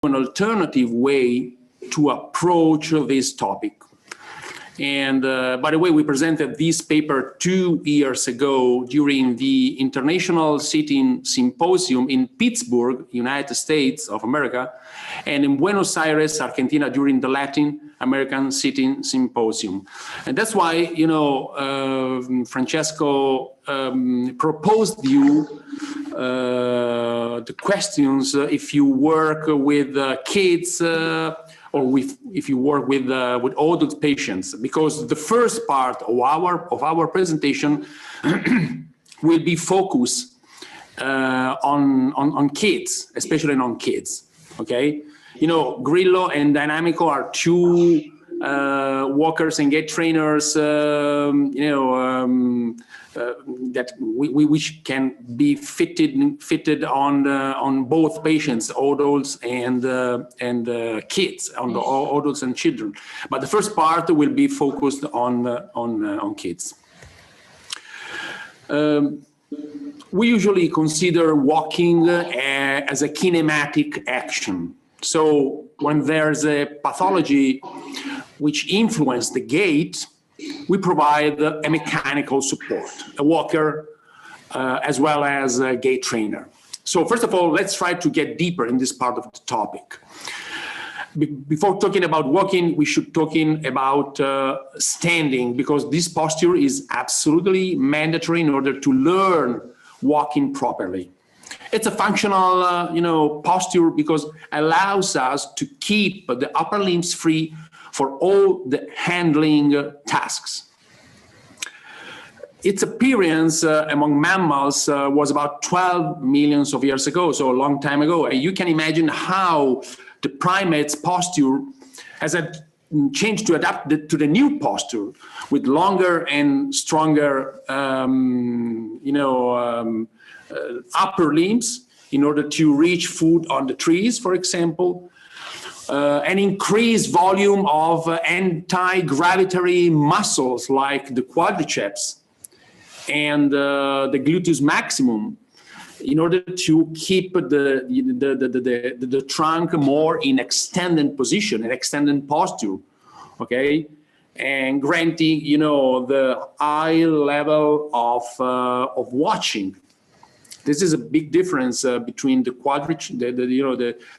an alternative way to approach this topic. And by the way, we presented this paper 2 years ago during the International Sitting Symposium in Pittsburgh, United States of America, and in Buenos Aires, Argentina, during the Latin American Sitting Symposium. And that's why, you know, Francesco proposed you the questions if you work with kids or if you work with adult patients, because the first part of our presentation will be focused on kids, especially on kids. Okay, you know, Grillo and Dynamico are two walkers and gait trainers, that which can be fitted on both patients, adults and kids, on the adults and children. But the first part will be focused on kids. We usually consider walking as a kinematic action. So when there's a pathology which influences the gait, we provide a mechanical support, a walker, as well as a gait trainer. So first of all, let's try to get deeper in this part of the topic. Before talking about walking, we should talking about standing, because this posture is absolutely mandatory in order to learn walking properly. It's a functional, posture, because it allows us to keep the upper limbs free for all the handling tasks. Its appearance among mammals was about 12 millions of years ago, so a long time ago. And you can imagine how the primate's posture has changed to adapt to the new posture with longer and stronger, upper limbs in order to reach food on the trees, for example. An increased volume of anti-gravitary muscles like the quadriceps and the gluteus maximum, in order to keep the trunk more in extended position, an extended posture, okay, and granting the high level of watching. This is a big difference between the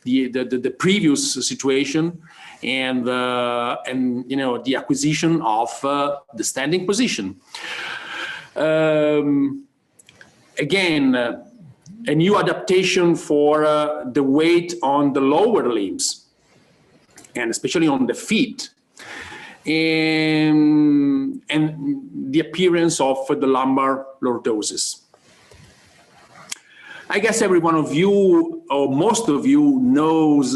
the previous situation and the acquisition of the standing position. Again, a new adaptation for the weight on the lower limbs, and especially on the feet, and the appearance of the lumbar lordosis. I guess every one of you, or most of you, knows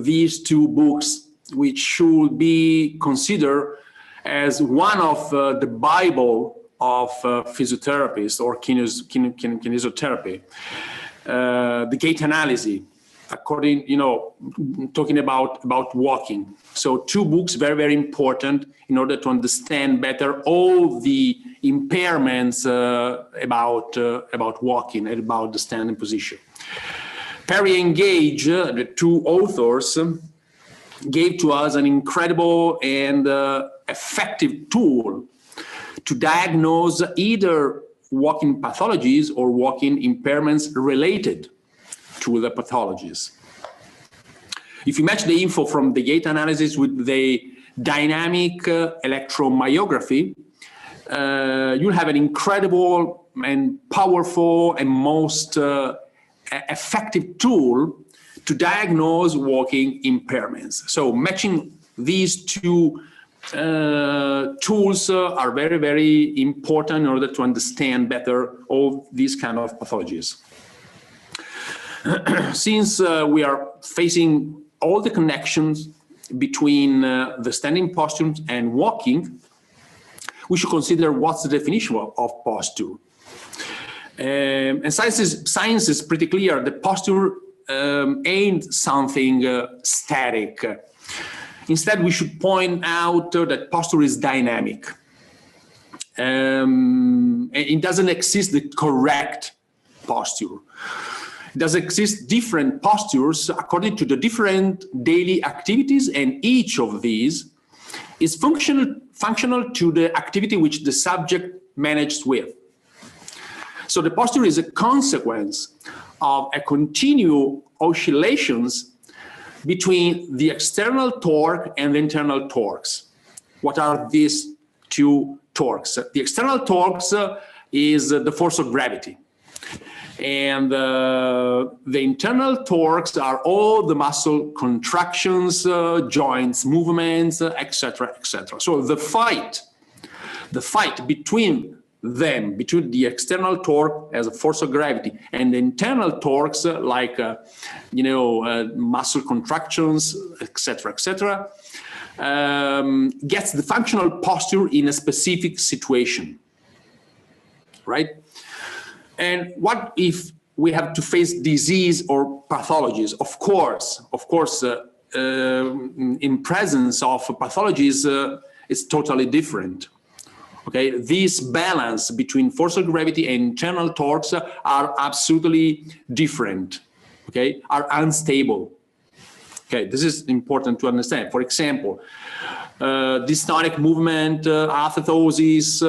these two books, which should be considered as one of the Bible of physiotherapists or kinesiotherapy. The gait analysis, according, talking about walking. So two books, very, very important in order to understand better all the impairments about walking and about the standing position. Perry and Gage, the two authors, gave to us an incredible and effective tool to diagnose either walking pathologies or walking impairments related to the pathologies. If you match the info from the gait analysis with the dynamic electromyography, you'll have an incredible and powerful and most effective tool to diagnose walking impairments. So matching these two tools are very, very important in order to understand better all these kind of pathologies. Since we are facing all the connections between the standing posture and walking, we should consider what's the definition of posture. And science is pretty clear. The posture ain't something static. Instead, we should point out that posture is dynamic. It doesn't exist the correct posture. Does exist different postures according to the different daily activities, and each of these is functional to the activity which the subject managed with. So the posture is a consequence of a continual oscillations between the external torque and the internal torques. What are these two torques? The external torques is the force of gravity. And the internal torques are all the muscle contractions, joints, movements, etc., etc. So the fight between them, between the external torque as a force of gravity and the internal torques like muscle contractions, etc., etc., gets the functional posture in a specific situation, right? And what if we have to face disease or pathologies? Of course, in presence of pathologies, it's totally different. Okay, this balance between force of gravity and internal torques are absolutely different. Okay, are unstable. Okay, this is important to understand. For example, dystonic movement, arthrosis,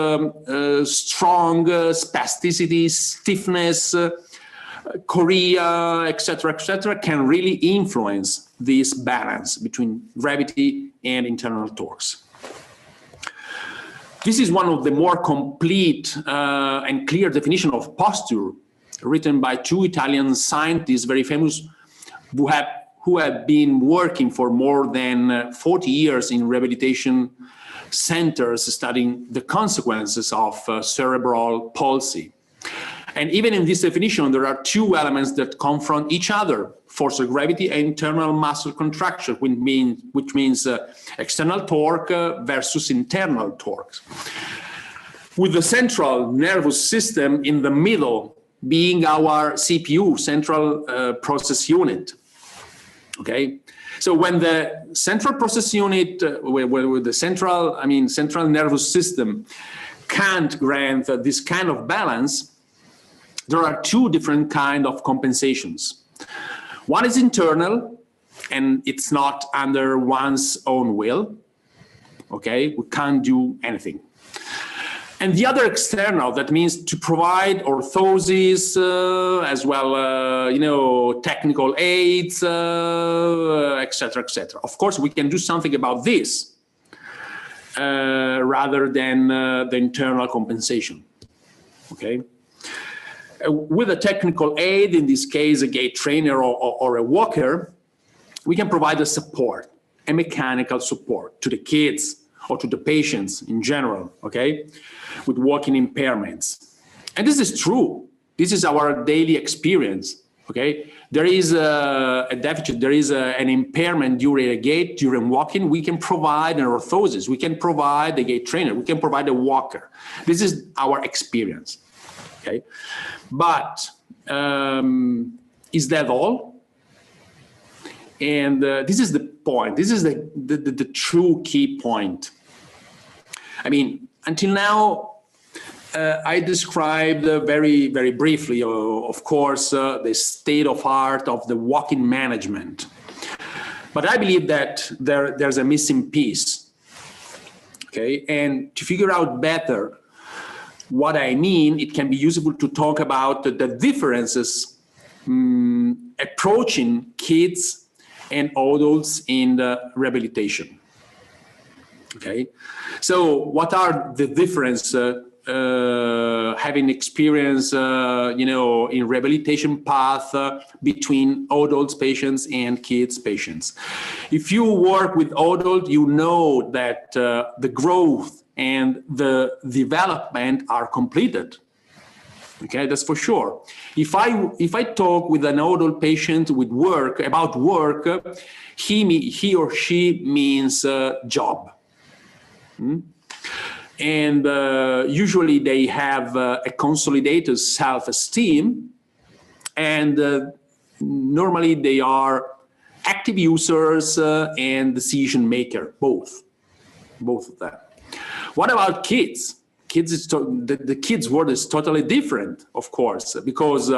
strong spasticity, stiffness, chorea, etc., can really influence this balance between gravity and internal torques. This is one of the more complete and clear definition of posture written by two Italian scientists, very famous, who have been working for more than 40 years in rehabilitation centers studying the consequences of cerebral palsy. And even in this definition, there are two elements that confront each other: force of gravity and internal muscle contraction, which means external torque versus internal torque. With the central nervous system in the middle being our CPU, central process unit. Okay, so when the central process unit, with the central nervous system can't grant this kind of balance, there are two different kinds of compensations. One is internal, and it's not under one's own will. Okay, we can't do anything. And the other external, that means to provide orthosis, as well, technical aids, etc., etc. Of course, we can do something about this rather than the internal compensation. Okay. With a technical aid, in this case, a gait trainer or a walker, we can provide a support, a mechanical support to the kids or to the patients in general, okay, with walking impairments. And this is true. This is our daily experience, okay? There is a deficit, there is an impairment during a gait, during walking. We can provide an orthosis, we can provide a gait trainer, we can provide a walker. This is our experience, okay? But is that all? And this is the point. This is the true key point. I mean, until now, I described very, very briefly, of course, the state of art of the walking management. But I believe that there's a missing piece. Okay, and to figure out better what I mean, it can be useful to talk about the differences approaching kids and adults in the rehabilitation. Okay, so what are the difference having experience, in rehabilitation path between adults patients and kids patients? If you work with adults, you know that the growth and the development are completed. Okay, that's for sure. If I talk with an adult patient about work, he or she means job. And usually they have a consolidated self-esteem, and normally they are active users and decision maker, both of them. What about kids? The kids' world is totally different, of course, because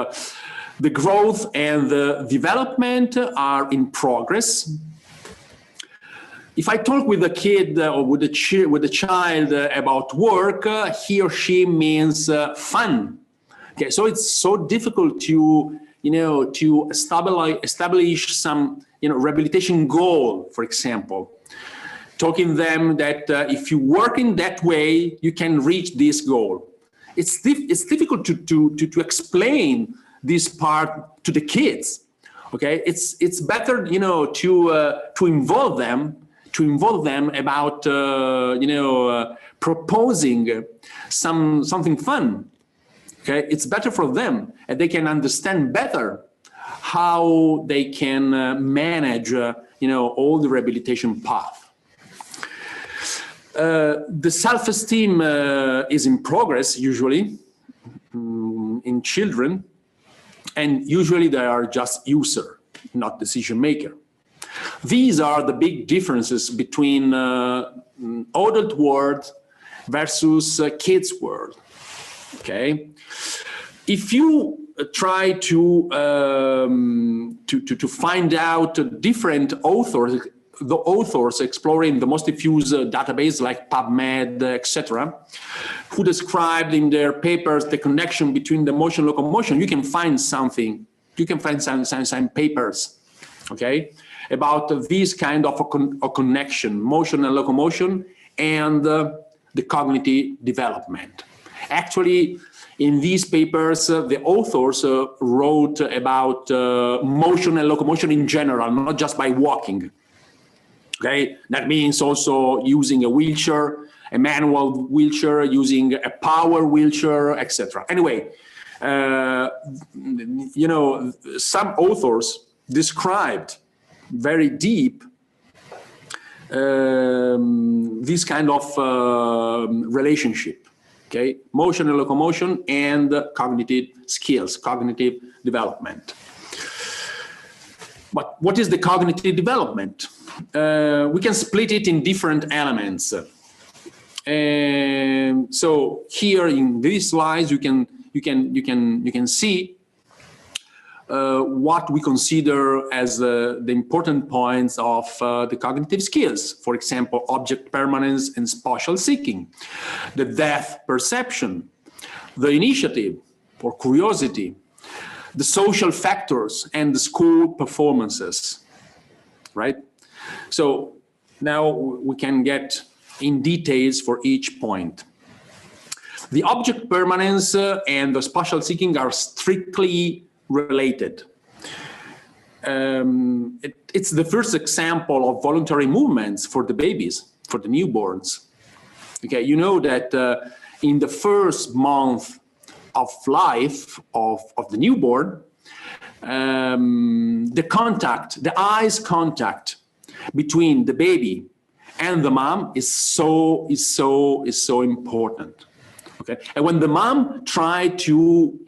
The growth and the development are in progress. If I talk with a kid or with a child about work, he or she means fun. Okay, so it's so difficult to, to establish some, rehabilitation goal, for example. Talking them that if you work in that way, you can reach this goal. It's difficult to explain this part to the kids. Okay, it's better, to involve them about, proposing something fun. Okay, it's better for them, and they can understand better how they can manage, all the rehabilitation path. The self-esteem is in progress usually in children, and usually they are just user, not decision maker. These are the big differences between adult world versus kids world. Okay, if you try to find out different authors, the authors exploring the most diffused database like PubMed, etc., who described in their papers the connection between the motion and locomotion, you can find something. You can find some papers, okay, about this kind of a connection, motion and locomotion, and the cognitive development. Actually, in these papers, the authors wrote about motion and locomotion in general, not just by walking. Okay, that means also using a wheelchair, a manual wheelchair, using a power wheelchair, etc. Anyway, some authors described very deep this kind of relationship. Okay, motion and locomotion and cognitive skills, cognitive development. But what is the cognitive development? We can split it in different elements. So here in these slides, you can see what we consider as the important points of the cognitive skills. For example, object permanence and spatial seeking, the depth perception, the initiative or curiosity, the social factors, and the school performances, right? So now we can get in details for each point. The object permanence and the spatial seeking are strictly related. It's the first example of voluntary movements for the babies, for the newborns. Okay, you know that in the first month of life of the newborn, the eyes contact between the baby and the mom is so important. Okay, and when the mom tried to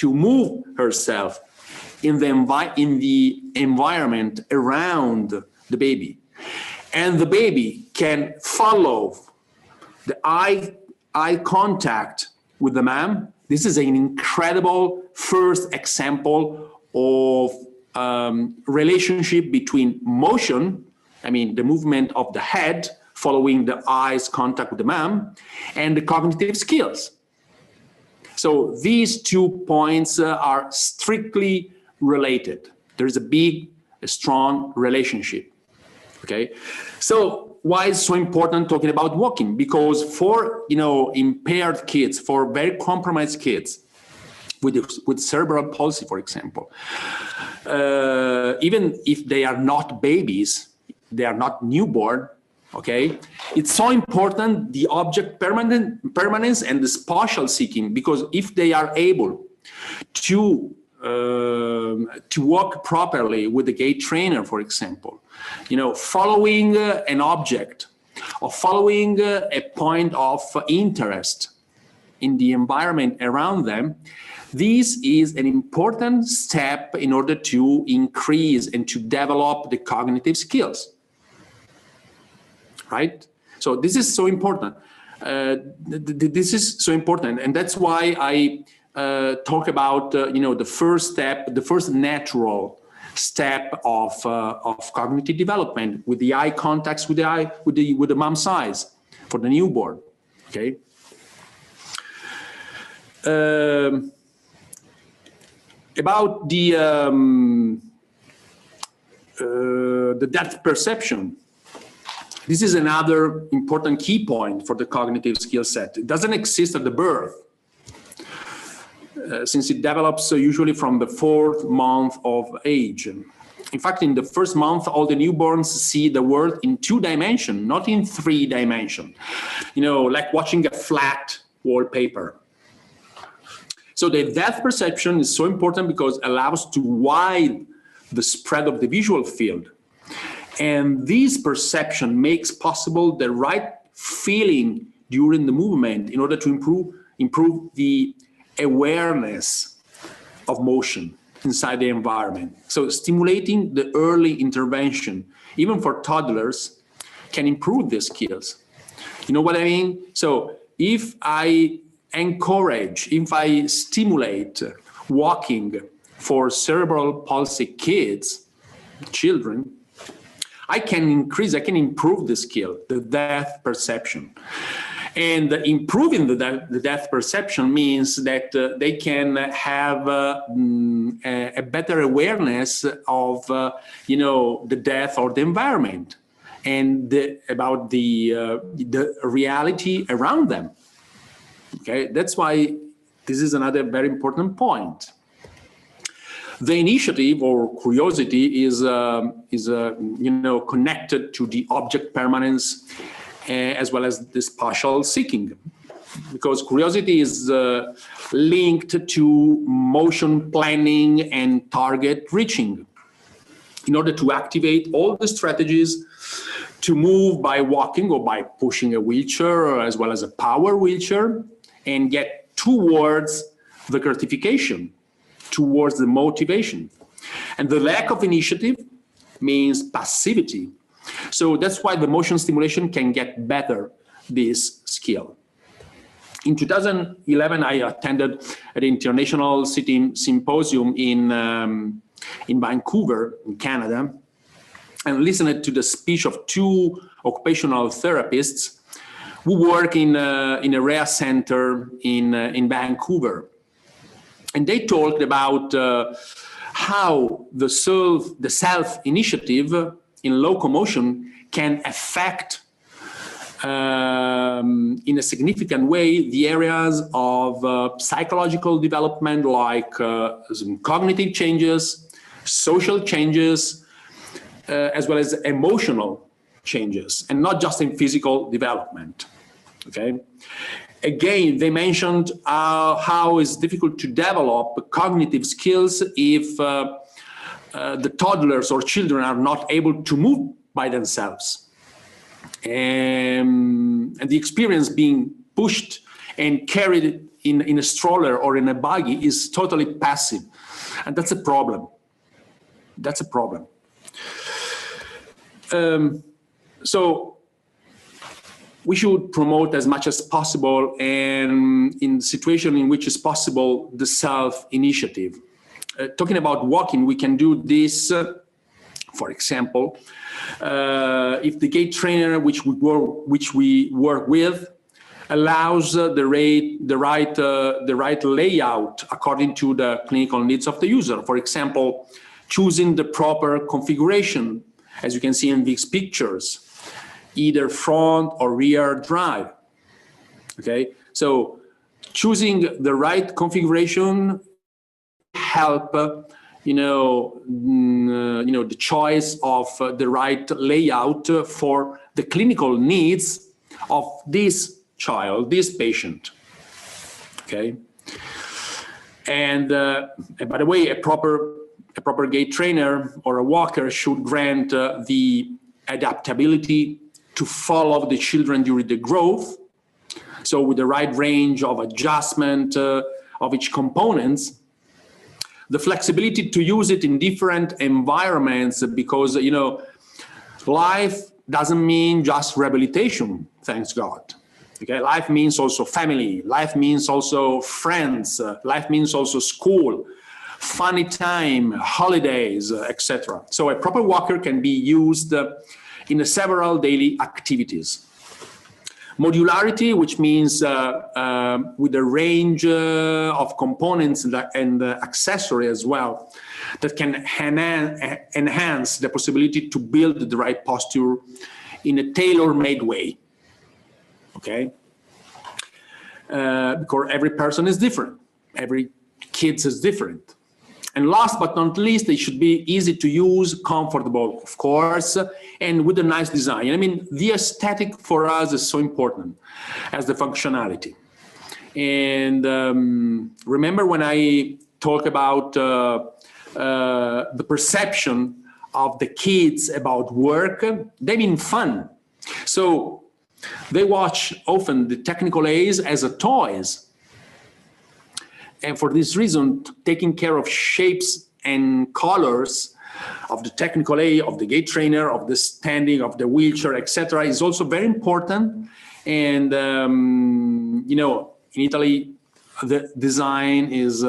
move herself in the environment around the baby, and the baby can follow the eye contact with the mom, this is an incredible first example of relationship between motion, I mean the movement of the head following the eyes contact with the mom, and the cognitive skills. So these 2 points are strictly related. There is a strong relationship. Okay, so why is it so important talking about walking? Because for impaired kids, for very compromised kids with cerebral palsy, for example, even if they are not babies, they are not newborn. Okay, it's so important, the object permanence and the spatial seeking, because if they are able to walk properly with the gait trainer, for example, following an object or following a point of interest in the environment around them, this is an important step in order to increase and to develop the cognitive skills. Right? So this is so important. This is so important, and that's why talk about the first step, the first natural step of cognitive development, with the eye contacts with the mom's eyes for the newborn. Okay. About the depth perception. This is another important key point for the cognitive skill set. It doesn't exist at the birth, since it develops usually from the 4th month of age. In fact, in the first month, all the newborns see the world in 2 dimensions, not in 3 dimensions. Like watching a flat wallpaper. So the depth perception is so important because it allows to widen the spread of the visual field. And this perception makes possible the right feeling during the movement in order to improve the awareness of motion inside the environment. So stimulating the early intervention, even for toddlers, can improve these skills. You know what I mean? So if I encourage, if I stimulate walking for cerebral palsy children, I can improve the skill, the depth perception. And improving the depth perception means that they can have a better awareness of, the depth or the environment and about the reality around them. Okay, that's why this is another very important point. The initiative or curiosity is connected to the object permanence as well as the spatial seeking, because curiosity is linked to motion planning and target reaching. In order to activate all the strategies to move by walking or by pushing a wheelchair, as well as a power wheelchair, and get towards the gratification, towards the motivation. And the lack of initiative means passivity. So that's why the motion stimulation can get better this skill. In 2011, I attended an international symposium in Vancouver, in Canada, and listened to the speech of 2 occupational therapists who work in a REA center in Vancouver. And they talked about how the self-initiative in locomotion can affect in a significant way the areas of psychological development, like some cognitive changes, social changes, as well as emotional changes, and not just in physical development. Okay. Again, they mentioned how it's difficult to develop cognitive skills if the toddlers or children are not able to move by themselves. And the experience being pushed and carried in a stroller or in a buggy is totally passive. And that's a problem. That's a problem. So we should promote as much as possible, and in situation in which is possible, the self-initiative. Talking about walking, we can do this, for example, if the gait trainer which we work with allows the right layout according to the clinical needs of the user. For example, choosing the proper configuration, as you can see in these pictures, either front or rear drive. Okay, so choosing the right configuration help the choice of the right layout for the clinical needs of this child, this patient. Okay, and by the way, a proper gait trainer or a walker should grant the adaptability to follow the children during the growth. So with the right range of adjustment of each components, the flexibility to use it in different environments, because, life doesn't mean just rehabilitation, thanks God. Okay, life means also family, life means also friends, life means also school, funny time, holidays, etc. So a proper walker can be used in several daily activities. Modularity, which means with a range of components and accessory as well, that can enhance the possibility to build the right posture in a tailor-made way. Okay, because every person is different, every kid is different. And last but not least, they should be easy to use, comfortable, of course, and with a nice design. I mean, the aesthetic for us is so important as the functionality. And remember when I talk about the perception of the kids about work, they mean fun. So they watch often the technical aids as a toys. And for this reason, taking care of shapes and colors of the technical aid, of the gait trainer, of the standing, of the wheelchair, etc., is also very important. And, you know, in Italy, the design is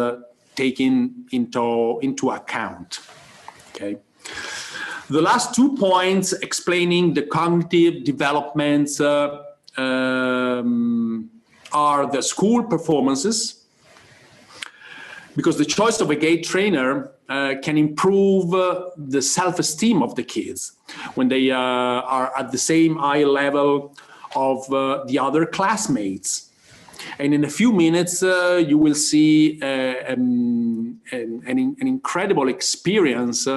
taken into account, okay? The last 2 points explaining the cognitive developments are the school performances, because the choice of a gait trainer can improve the self-esteem of the kids when they are at the same eye level of the other classmates. And in a few minutes, you will see an incredible experience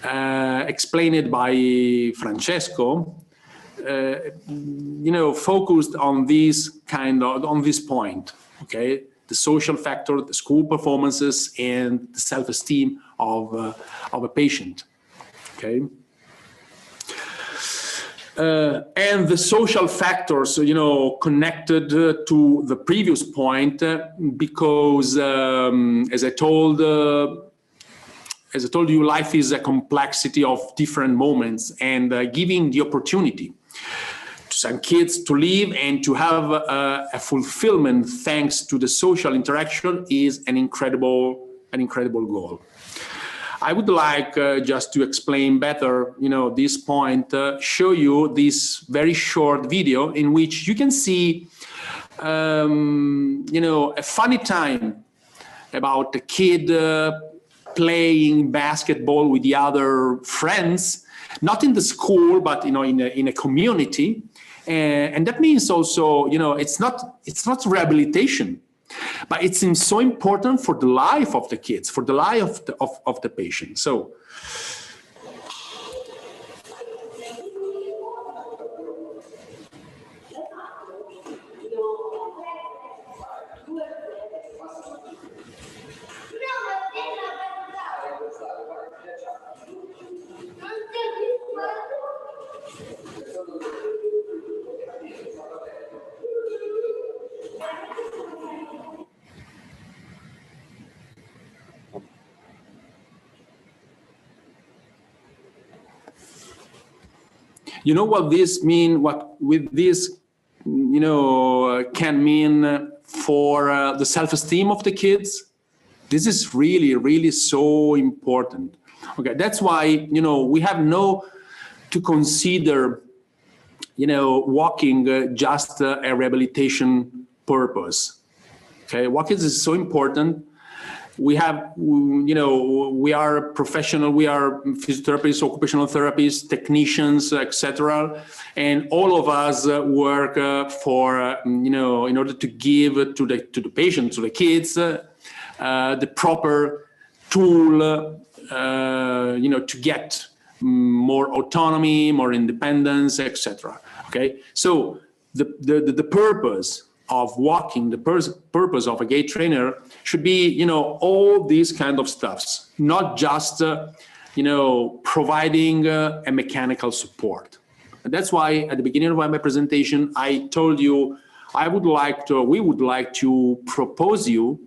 explained by Francesco, you know, focused on this point, okay? The social factor, the school performances, and the self-esteem of a patient, okay? And the social factors, you know, connected to the previous point, because as I told you, life is a complexity of different moments, and giving the opportunity to some kids to live and to have a fulfillment thanks to the social interaction is an incredible goal. I would like just to explain better, you know, this point, show you this very short video in which you can see, you know, a funny time about a kid playing basketball with the other friends, not in the school, but, you know, in a community. And that means also, you know, it's not rehabilitation, but it seems so important for the life of the kids, for the life of the patient. So, you know what this mean? What with this, you know, can mean for the self-esteem of the kids? This is really so important. Okay, that's why, you know, we have to consider, you know, walking just a rehabilitation purpose. Okay, walking is so important. We have, you know, we are professional, we are physiotherapists, occupational therapists, technicians, etc. And all of us work for, you know, in order to give to the patients, to the kids, the proper tool, you know, to get more autonomy, more independence, etc. Okay, so the purpose of walking, the purpose of a gait trainer should be, you know, all these kind of stuffs, not just, you know, providing a mechanical support. And that's why at the beginning of my presentation, I told you we would like to propose you,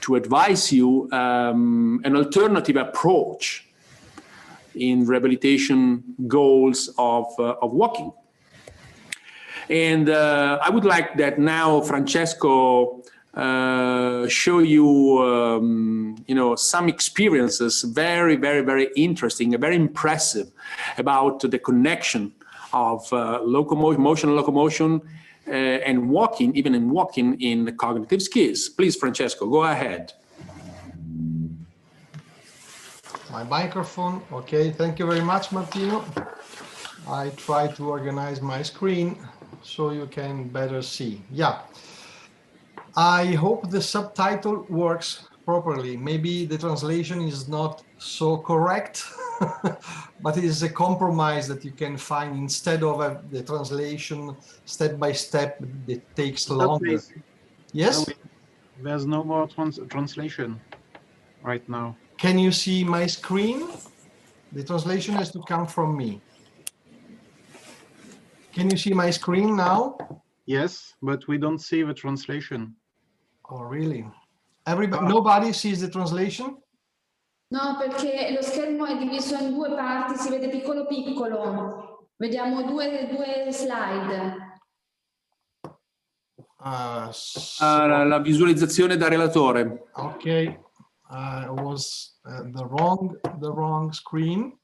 to advise you an alternative approach in rehabilitation goals of walking. And I would like that now Francesco show you, some experiences, very, very, very interesting, very impressive about the connection of motion and locomotion and walking, even in walking in the cognitive skills. Please, Francesco, go ahead. My microphone. Okay, thank you very much, Martino. I try to organize my screen so you can better see. Yeah, I hope the subtitle works properly. Maybe the translation is not so correct, but it is a compromise that you can find instead of the translation step by step that takes longer. Yes? There's no more translation right now. Can you see my screen? The translation has to come from me. Can you see my screen now? Yes, but we don't see the translation. Oh, really? Nobody sees the translation? No, perché lo schermo è diviso in due parti, si vede piccolo piccolo. Vediamo due slide. La visualizzazione da relatore. Okay, was the wrong screen.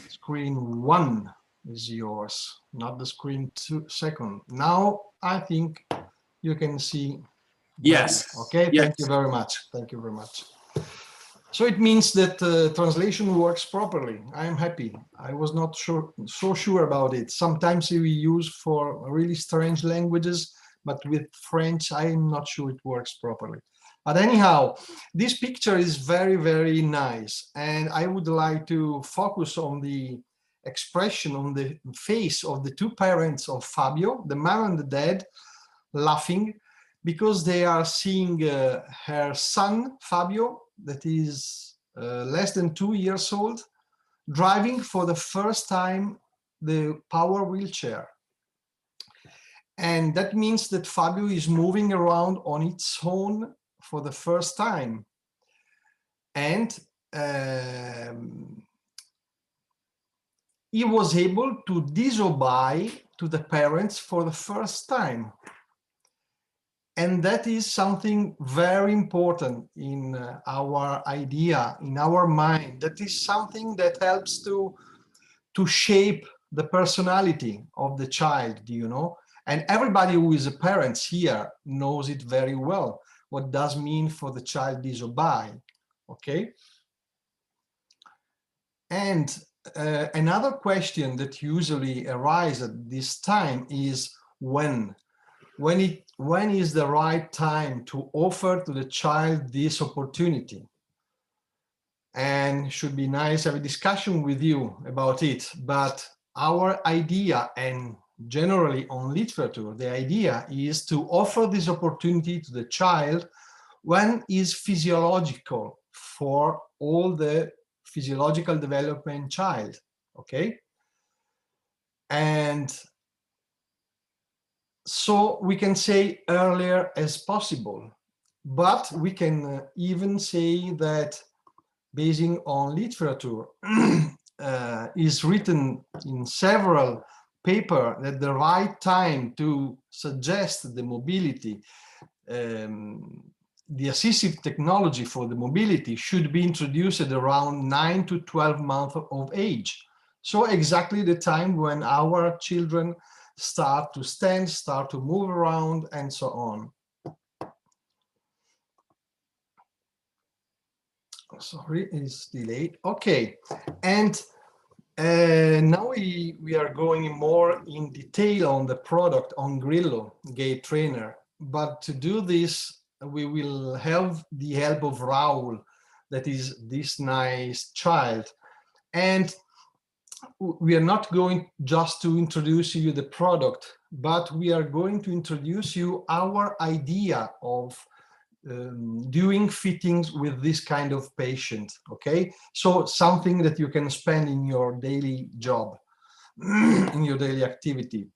Screen 1 is yours, not the screen 2. Now I think you can see. Yes. Okay. Yes. Thank you very much. Thank you very much. So it means that translation works properly. I am happy. I was not so sure about it. Sometimes we use for really strange languages, but with French, I am not sure it works properly. But anyhow, this picture is very, very nice. And I would like to focus on the expression on the face of the two parents of Fabio, the mom and the dad, laughing because they are seeing her son, Fabio, that is less than 2 years old, driving for the first time the power wheelchair. And that means that Fabio is moving around on its own for the first time. And he was able to disobey to the parents for the first time. And that is something very important in our idea, in our mind. That is something that helps to shape the personality of the child, And everybody who is a parent here knows it very well. What does mean for the child disobey, okay? And another question that usually arises at this time is when is the right time to offer to the child this opportunity? And should be nice to have a discussion with you about it. But our idea, and generally on literature, the idea is to offer this opportunity to the child when is physiological for all the physiological development child, okay? And so we can say earlier as possible, but we can even say that basing on literature is written in several papers that the right time to suggest the mobility, the assistive technology for the mobility should be introduced at around 9 to 12 months of age. So exactly the time when our children start to stand, start to move around, and so on. Sorry, it's delayed. Okay, and now we are going more in detail on the product, on Grillo Gait Trainer. But to do this, we will have the help of Raul, that is this nice child. And we are not going just to introduce you the product, but we are going to introduce you our idea of doing fittings with this kind of patient, okay? So something that you can spend in your daily job, in your daily activity.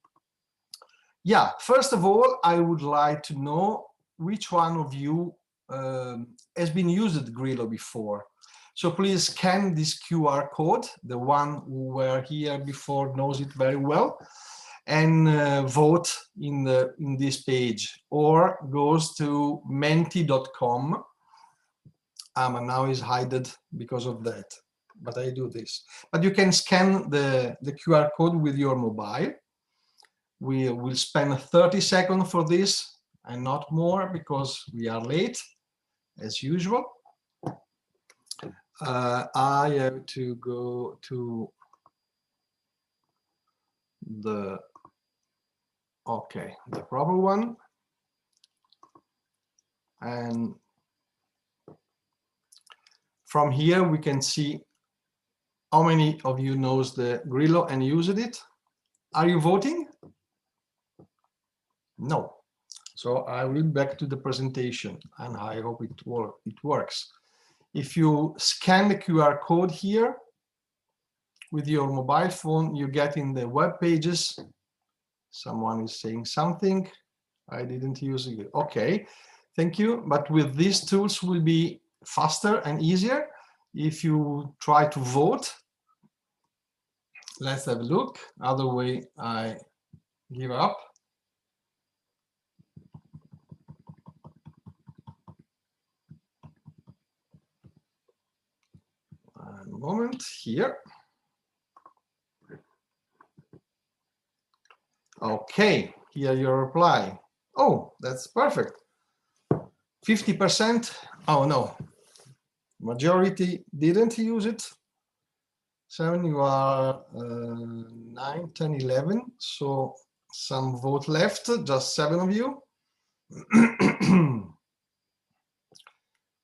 Yeah, first of all, I would like to know which one of you has been used Grillo before. So please scan this QR code. The one who were here before knows it very well. and vote in this page, or goes to menti.com. Now is hidden because of that, but I do this. But you can scan the QR code with your mobile. We will spend 30 seconds for this and not more because we are late as usual. I have to go to the proper one, and from here we can see how many of you knows the Grillo and used it. Are you voting? No. So I will back to the presentation, and I hope it works. If you scan the QR code here with your mobile phone, you get in the web pages. Someone is saying something. I didn't use it. Okay, thank you. But with these tools will be faster and easier. If you try to vote, let's have a look. Other way, I give up. One moment here. Okay, here your reply. Oh, that's perfect. 50%. Oh no, majority didn't use it. 7, you are 9, 10, 11. So some vote left, just 7 of you.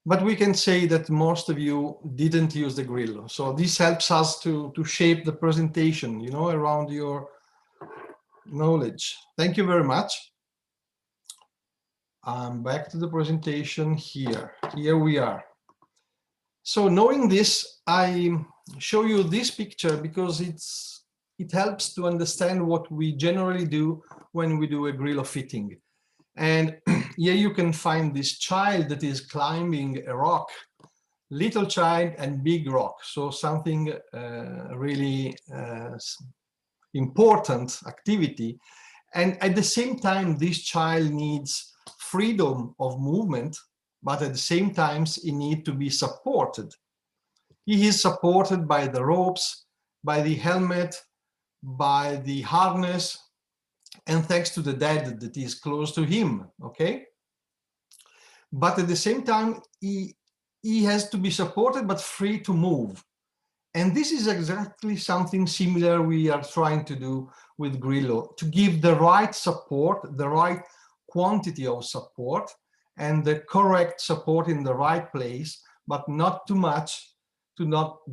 But we can say that most of you didn't use the Grillo. So this helps us to shape the presentation, you know, around your knowledge. Thank you very much. Back to the presentation here. Here we are. So knowing this, I show you this picture because it helps to understand what we generally do when we do a Grillo fitting. And here you can find this child that is climbing a rock, little child and big rock. So something really important activity. And at the same time, this child needs freedom of movement, but at the same time, he needs to be supported. He is supported by the ropes, by the helmet, by the harness, and thanks to the dad that is close to him, okay? But at the same time, he has to be supported but free to move. And this is exactly something similar we are trying to do with Grillo, to give the right support, the right quantity of support, and the correct support in the right place, but not too much to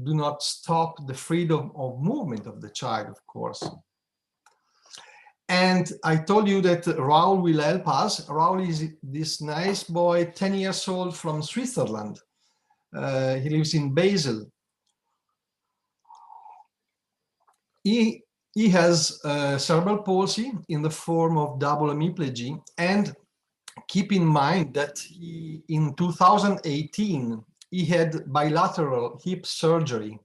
do not stop the freedom of movement of the child, of course. And I told you that Raul will help us. Raul is this nice boy, 10 years old from Switzerland. He lives in Basel. He has cerebral palsy in the form of double hemiplegia. And keep in mind that in 2018, he had bilateral hip surgery.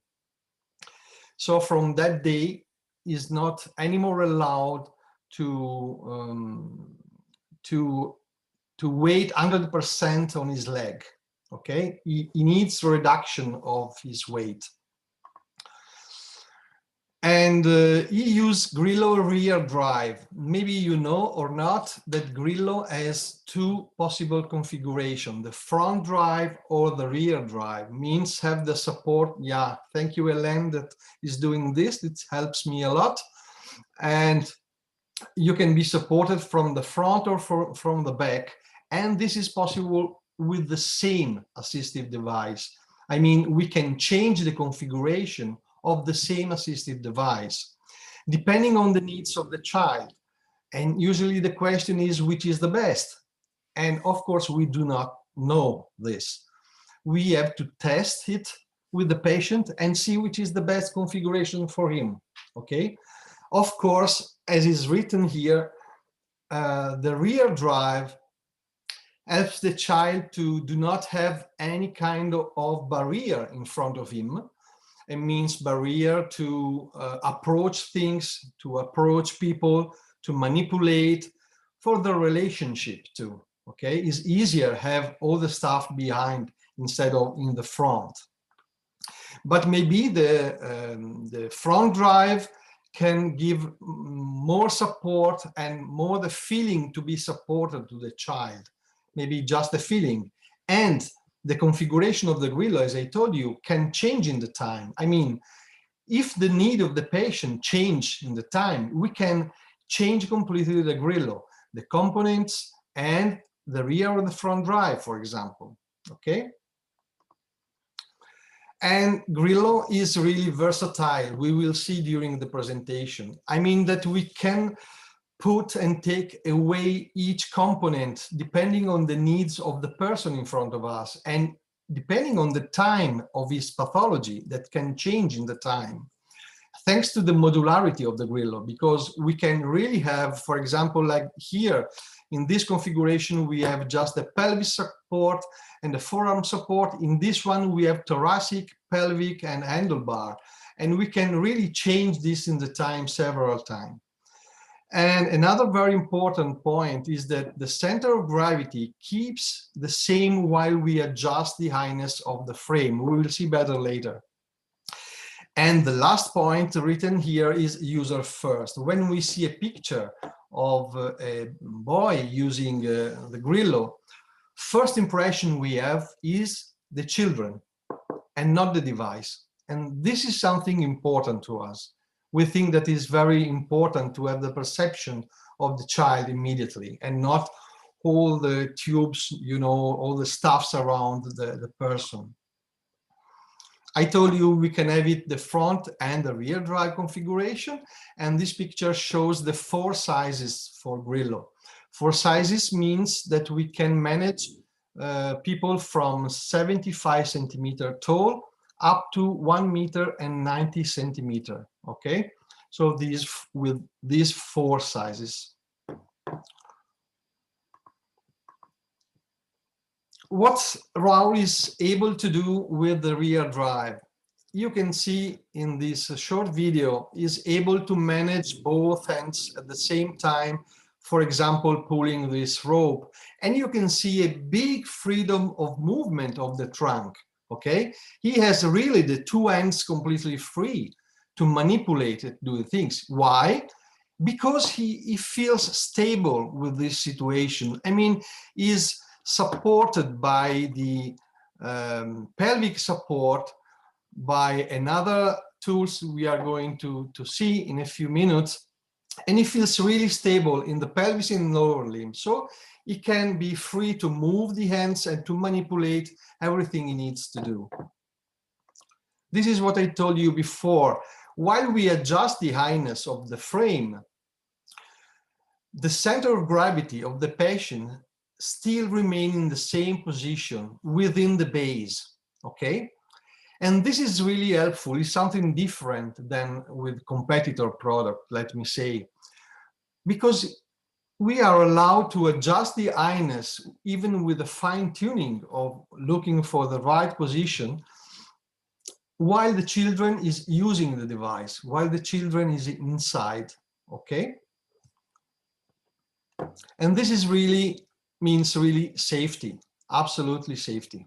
So from that day, he's not anymore allowed to weight 100% on his leg. Okay, he needs reduction of his weight. And he used Grillo rear drive. Maybe you know or not that Grillo has 2 possible configurations, the front drive or the rear drive. Means have the support. Yeah, thank you, Hélène, that is doing this. It helps me a lot. And you can be supported from the front or from the back. And this is possible with the same assistive device. I mean, we can change the configuration of the same assistive device, depending on the needs of the child. And usually the question is, which is the best? And of course, we do not know this. We have to test it with the patient and see which is the best configuration for him, okay? Of course, as is written here, the rear drive helps the child to do not have any kind of barrier in front of him. a means barrier to approach things, to approach people, to manipulate, for the relationship too. Okay, it's easier have all the stuff behind instead of in the front. But maybe the front drive can give more support and more the feeling to be supported to the child. Maybe just the feeling. And the configuration of the Grillo, as I told you, can change in the time. I mean, if the need of the patient change in the time, we can change completely the Grillo, the components and the rear or the front drive, for example, okay? And Grillo is really versatile. We will see during the presentation. I mean that we can put and take away each component depending on the needs of the person in front of us and depending on the time of his pathology that can change in the time. Thanks to the modularity of the Grillo, because we can really have, for example, like here, in this configuration, we have just the pelvis support and the forearm support. In this one, we have thoracic, pelvic, and handlebar. And we can really change this in the time several times. And another very important point is that the center of gravity keeps the same while we adjust the highness of the frame. We will see better later. And the last point written here is user first. When we see a picture of a boy using the Grillo, first impression we have is the children and not the device. And this is something important to us. We think that is very important to have the perception of the child immediately and not all the tubes, you know, all the stuffs around the person. I told you we can have it the front and the rear drive configuration, and this picture shows the 4 sizes for Grillo. 4 sizes means that we can manage people from 75 centimeter tall up to 1 meter and 90 centimeter. Okay, so these with these 4 sizes. What Raul is able to do with the rear drive, you can see in this short video, is able to manage both hands at the same time, for example, pulling this rope. And you can see a big freedom of movement of the trunk, okay? He has really the 2 hands completely free to manipulate it, do things. Why? Because he feels stable with this situation. I mean, he's supported by the pelvic support, by another tools we are going to see in a few minutes, and he feels really stable in the pelvis and lower limb. So he can be free to move the hands and to manipulate everything he needs to do. This is what I told you before. While we adjust the highness of the frame, the center of gravity of the patient still remain in the same position within the base, okay? And this is really helpful. It's something different than with competitor product, let me say, because we are allowed to adjust the highness even with the fine tuning of looking for the right position while the children is using the device, while the children is inside, okay? And this is really means really safety, absolutely safety.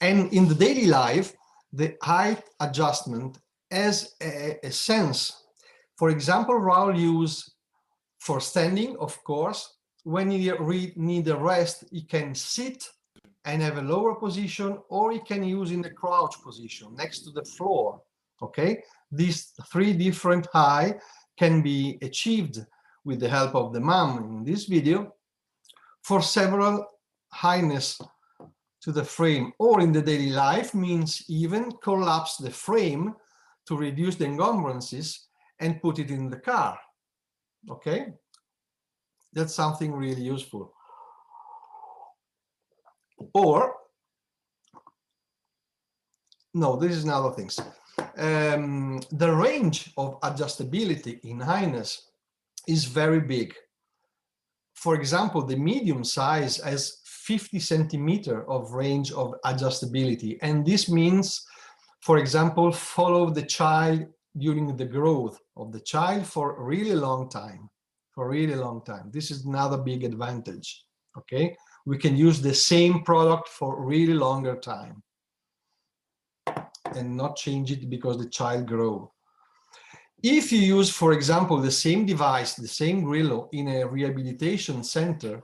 And in the daily life, the height adjustment has a sense. For example, Raul used for standing, of course. When he need a rest, he can sit and have a lower position, or he can use in the crouch position next to the floor, okay? These 3 different height can be achieved with the help of the mom in this video for several highness to the frame, or in the daily life means even collapse the frame to reduce the encumbrances and put it in the car, okay? That's something really useful. Or, no, this is another thing. The range of adjustability in highness is very big. For example, the medium size has 50 centimeter of range of adjustability. And this means, for example, follow the child during the growth of the child for a really long time, This is another big advantage, okay? We can use the same product for a really longer time and not change it because the child grows. If you use, for example, the same device, the same Grillo in a rehabilitation center,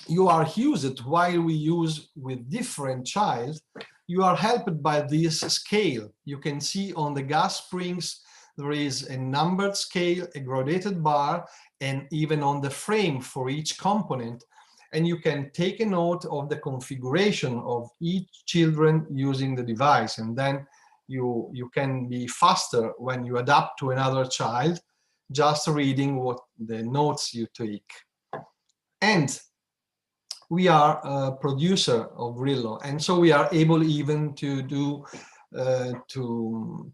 you are used while we use with different child, you are helped by this scale. You can see on the gas springs, there is a numbered scale, a gradated bar, and even on the frame for each component. And you can take a note of the configuration of each children using the device. And then you can be faster when you adapt to another child, just reading what the notes you take. And we are a producer of Grillo, and so we are able even to do to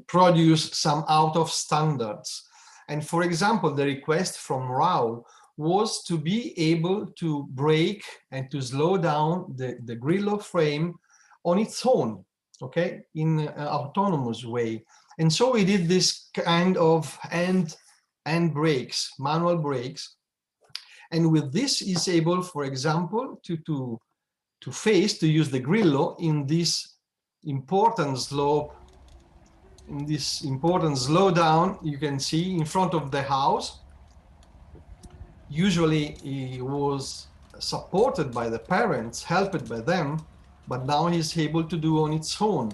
produce some out of standards. And for example, the request from Raul was to be able to break and to slow down the Grillo frame on its own, okay, in an autonomous way. And so we did this kind of hand brakes, manual brakes. And with this is able, for example, to use the Grillo in this important slope, in this important slowdown. You can see in front of the house. Usually he was supported by the parents, helped by them, but now he's able to do on its own.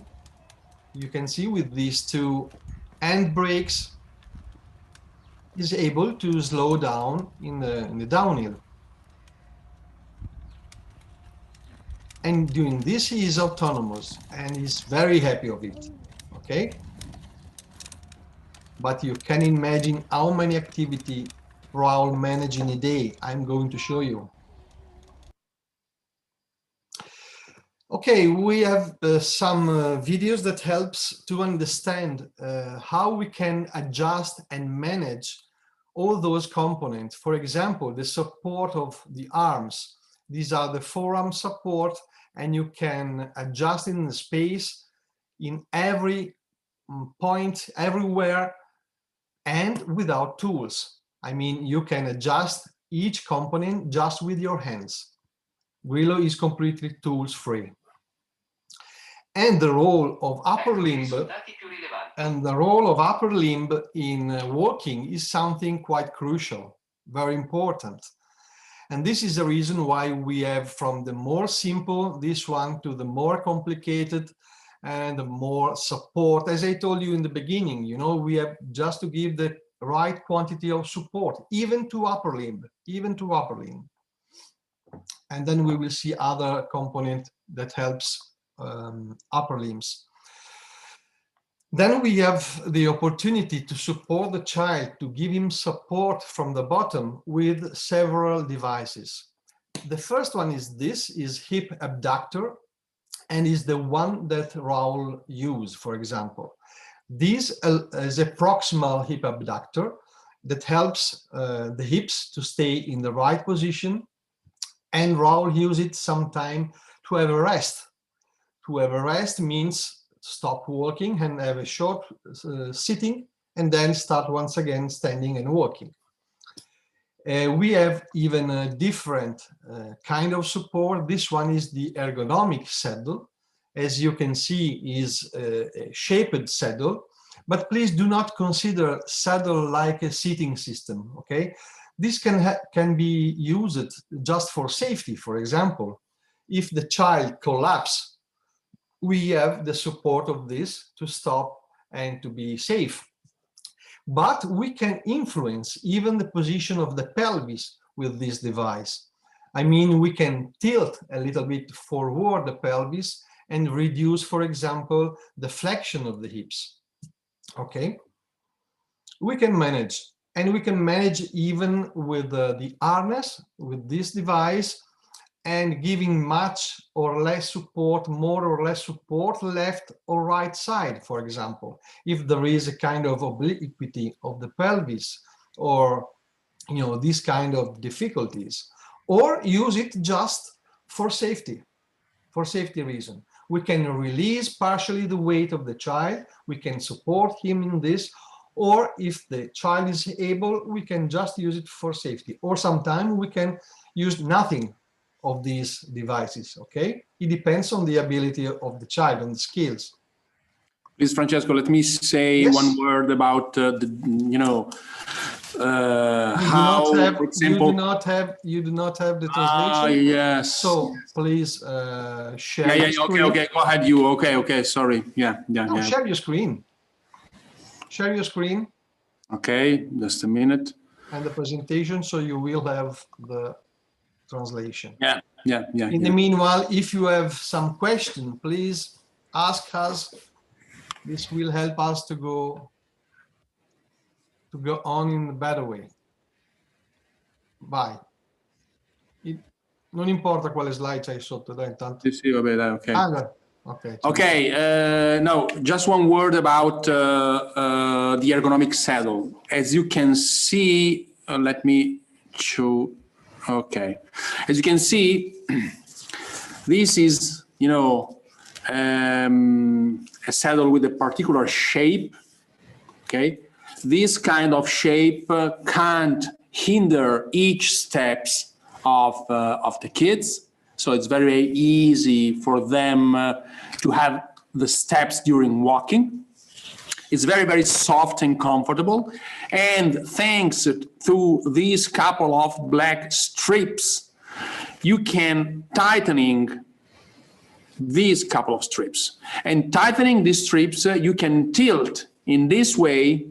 You can see with these two hand brakes, is able to slow down in the downhill. And doing this, he is autonomous and he's very happy of it, okay? But you can imagine how many activity Raul manage in a day. I'm going to show you. Okay, we have some videos that helps to understand how we can adjust and manage all those components. For example, the support of the arms. These are the forearm support, and you can adjust in the space in every point, everywhere, and without tools. I mean, you can adjust each component just with your hands. Grillo is completely tools free. And the role of upper limb in walking is something quite crucial, very important. And this is the reason why we have from the more simple, this one, to the more complicated and the more support. As I told you in the beginning, you know, we have just to give the right quantity of support, even to upper limb. And then we will see other component that helps upper limbs. Then we have the opportunity to support the child, to give him support from the bottom with several devices. The first one is this, is hip abductor, and is the one that Raul used, for example. This is a proximal hip abductor that helps the hips to stay in the right position, and Raul used it sometime to have a rest. To have a rest means stop walking and have a short sitting, and then start once again standing and walking. We have even a different kind of support. This one is the ergonomic saddle. As you can see, is a shaped saddle, but please do not consider saddle like a seating system, okay? This can be used just for safety. For example, if the child collapses, we have the support of this to stop and to be safe. But we can influence even the position of the pelvis with this device. I mean, we can tilt a little bit forward the pelvis and reduce, for example, the flexion of the hips. Okay? We can manage, and we can manage even with the harness, with this device, and giving much or less support, more or less support, left or right side, for example. If there is a kind of obliquity of the pelvis, or these kind of difficulties, or use it just for safety reason. We can release partially the weight of the child, we can support him in this, or if the child is able, we can just use it for safety, or sometimes we can use nothing of these devices, okay? It depends on the ability of the child and the skills. Please, Francesco, let me say Yes. one word about how, for example, you do not have the translation. Yes. So please share your screen. Okay, go ahead. Okay, sorry. No, share your screen. Share your screen. Okay, just a minute. And the presentation, so you will have the translation. Yeah. In the meanwhile, if you have some question, please ask us. This will help us to go on in a better way. Vai. Non importa quale slide c'hai sotto, dai, intanto. Sì, vabbè, dai, ok. Okay. Okay, no, just one word about the ergonomic saddle. As you can see, let me show. Okay, as you can see, this is, a saddle with a particular shape. Okay, this kind of shape can't hinder each steps of the kids. So it's very easy for them to have the steps during walking. It's very, very soft and comfortable. And thanks to these couple of black strips, you can tightening these couple of strips. And tightening these strips, you can tilt in this way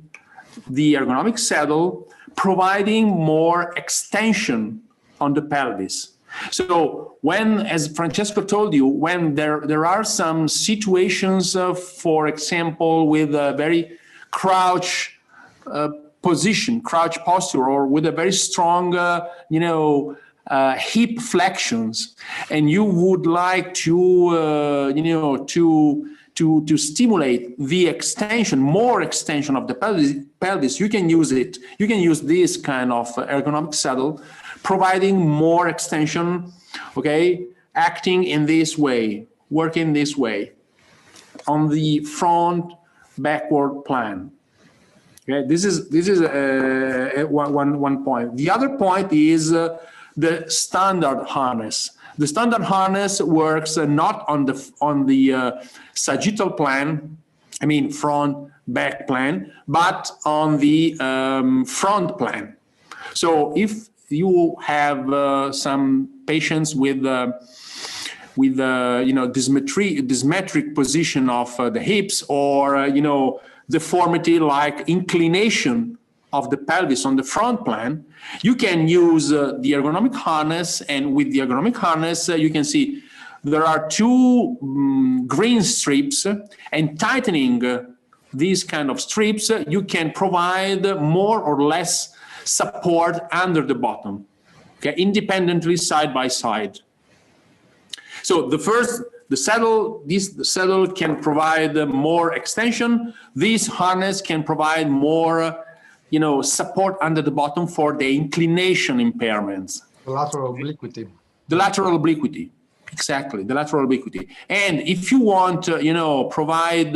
the ergonomic saddle, providing more extension on the pelvis. So when, as Francesco told you, when there are some situations, for example, with a very crouch position, crouch posture, or with a very strong, hip flexions, and you would like to, to stimulate the extension, more extension of the pelvis, you can use it. You can use this kind of ergonomic saddle, providing more extension, okay, acting in this way, working this way, on the front backward plan. Okay, this is one point. The other point is the standard harness. The standard harness works not on the sagittal plan, I mean front back plan, but on the front plan. So if you have some patients with dysmetric position of the hips, or deformity like inclination of the pelvis on the front plan, you can use the ergonomic harness. And with the ergonomic harness, you can see there are two green strips, and tightening these kind of strips, you can provide more or less support under the bottom, okay, independently, side by side. So the saddle can provide more extension. This harness can provide more, support under the bottom for the inclination impairments. The lateral obliquity. The lateral obliquity, exactly, the lateral obliquity. And if you want, provide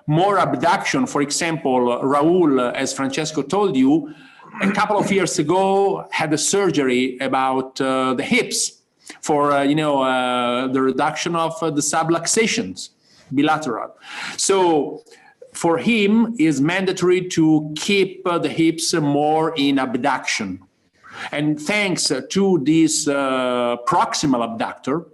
more abduction, for example, Raul, as Francesco told you, a couple of years ago had a surgery about the hips for, the reduction of the subluxations, bilateral. So for him, it's mandatory to keep the hips more in abduction. And thanks to this proximal abductor,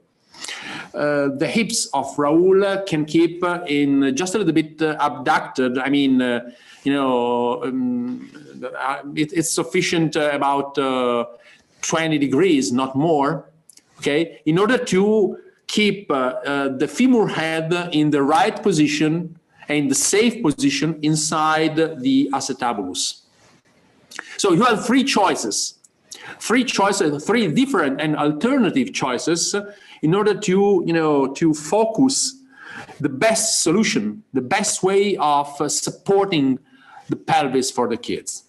the hips of Raul can keep in just a little bit abducted. I mean, it's sufficient about 20 degrees, not more, okay, in order to keep the femur head in the right position and the safe position inside the acetabulus. So you have three different and alternative choices in order to, to focus the best solution, the best way of supporting the pelvis for the kids.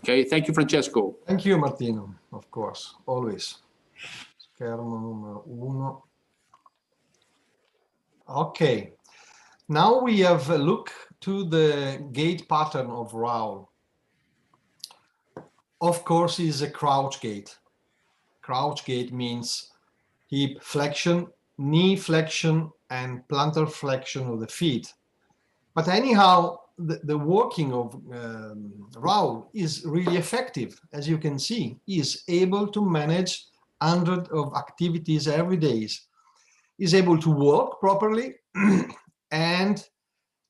Okay, thank you, Francesco. Thank you, Martino, of course, always. Schermo numero 1. Okay, now we have a look to the gait pattern of Raoul. Of course, is a crouch gait. Crouch gait means hip flexion, knee flexion, and plantar flexion of the feet. But anyhow, the working of Raoul is really effective. As you can see, he is able to manage hundreds of activities every day. He's able to walk properly and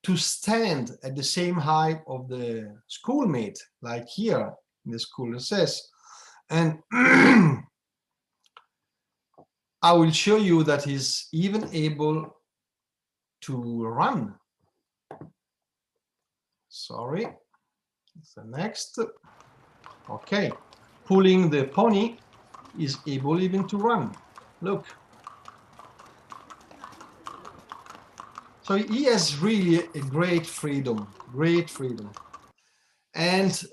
to stand at the same height of the schoolmate, like here in the school says. And I will show you that he's even able to run. Sorry, it's the next. Okay, pulling the pony is able even to run. Look. So he has really a great freedom, great freedom. And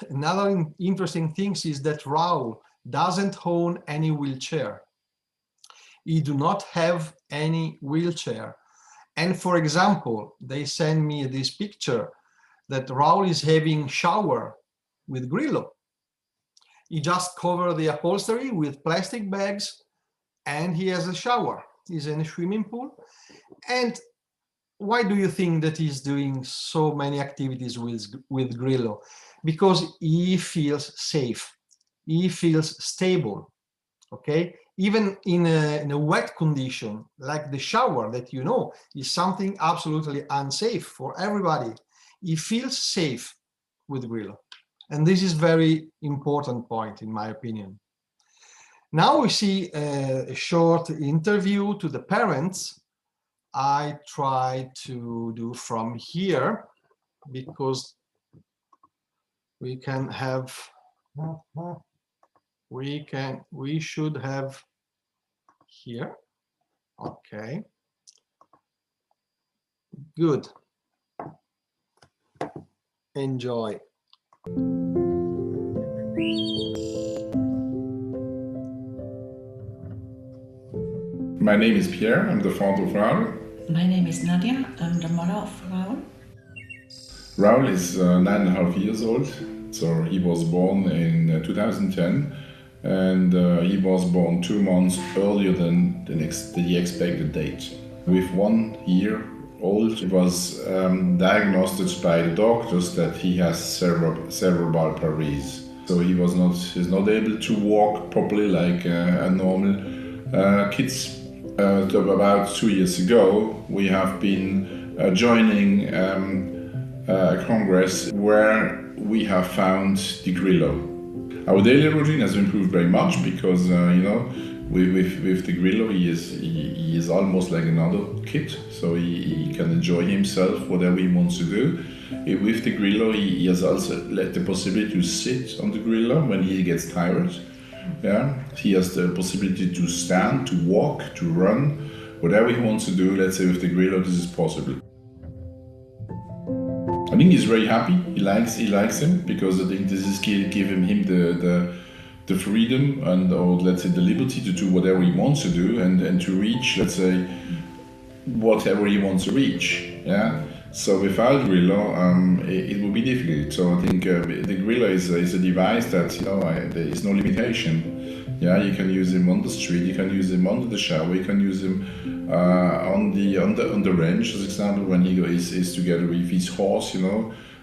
another interesting thing is that Raoul doesn't own any wheelchair. He do not have any wheelchair. And for example, they send me this picture that Raoul is having shower with Grillo. He just covered the upholstery with plastic bags and he has a shower. He's in a swimming pool. And why do you think that he's doing so many activities with Grillo? Because he feels safe. He feels stable, okay? Even in a wet condition, like the shower that you know is something absolutely unsafe for everybody. He feels safe with Grillo. And this is very important point in my opinion. Now we see a short interview to the parents. I try to do from here because we can have, we should have here. Okay. Good. Enjoy. My name is Pierre. I'm the father of Raoul. My name is Nadia. I'm the mother of Raoul. Raoul is 9.5 years old. So he was born in 2010 and he was born 2 months earlier than the expected date. With 1 year old, it was diagnosed by the doctors that he has cerebral palsy. So he's not able to walk properly like a normal kids. About 2 years ago, we have been joining a congress where we have found the Grillo. Our daily routine has improved very much because with the Grillo he is almost like another kid, so he can enjoy himself whatever he wants to do. With the Grillo he has also the possibility to sit on the Grillo when he gets tired. Yeah, he has the possibility to stand, to walk, to run, whatever he wants to do. Let's say with the Grillo this is possible. I think he's very happy. He likes him because I think this is giving him the freedom and or let's say the liberty to do whatever he wants to do and to reach, let's say, whatever he wants to reach. Yeah. So without Grillo, it will be difficult. So I think the Grillo is a device that there is no limitation. Yeah, you can use him on the street, you can use him under the shower, you can use him on the ranch, as example, when he is together with his horse.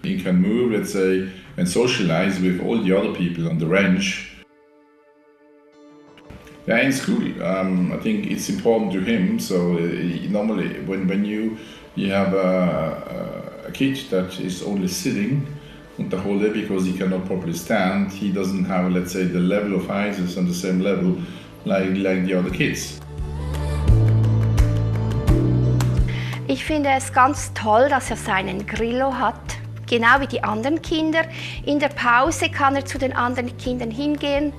He can move, let's say, and socialize with all the other people on the ranch. Yeah, in school, I think it's important to him. So normally, when you have a kid that is only sitting the whole day because he cannot properly stand, he doesn't have, let's say, the level of height is on the same level like the other kids. Ich finde es ganz toll, dass seinen Grillo hat, genau wie die anderen Kinder. In der Pause kann zu den anderen Kindern hingehen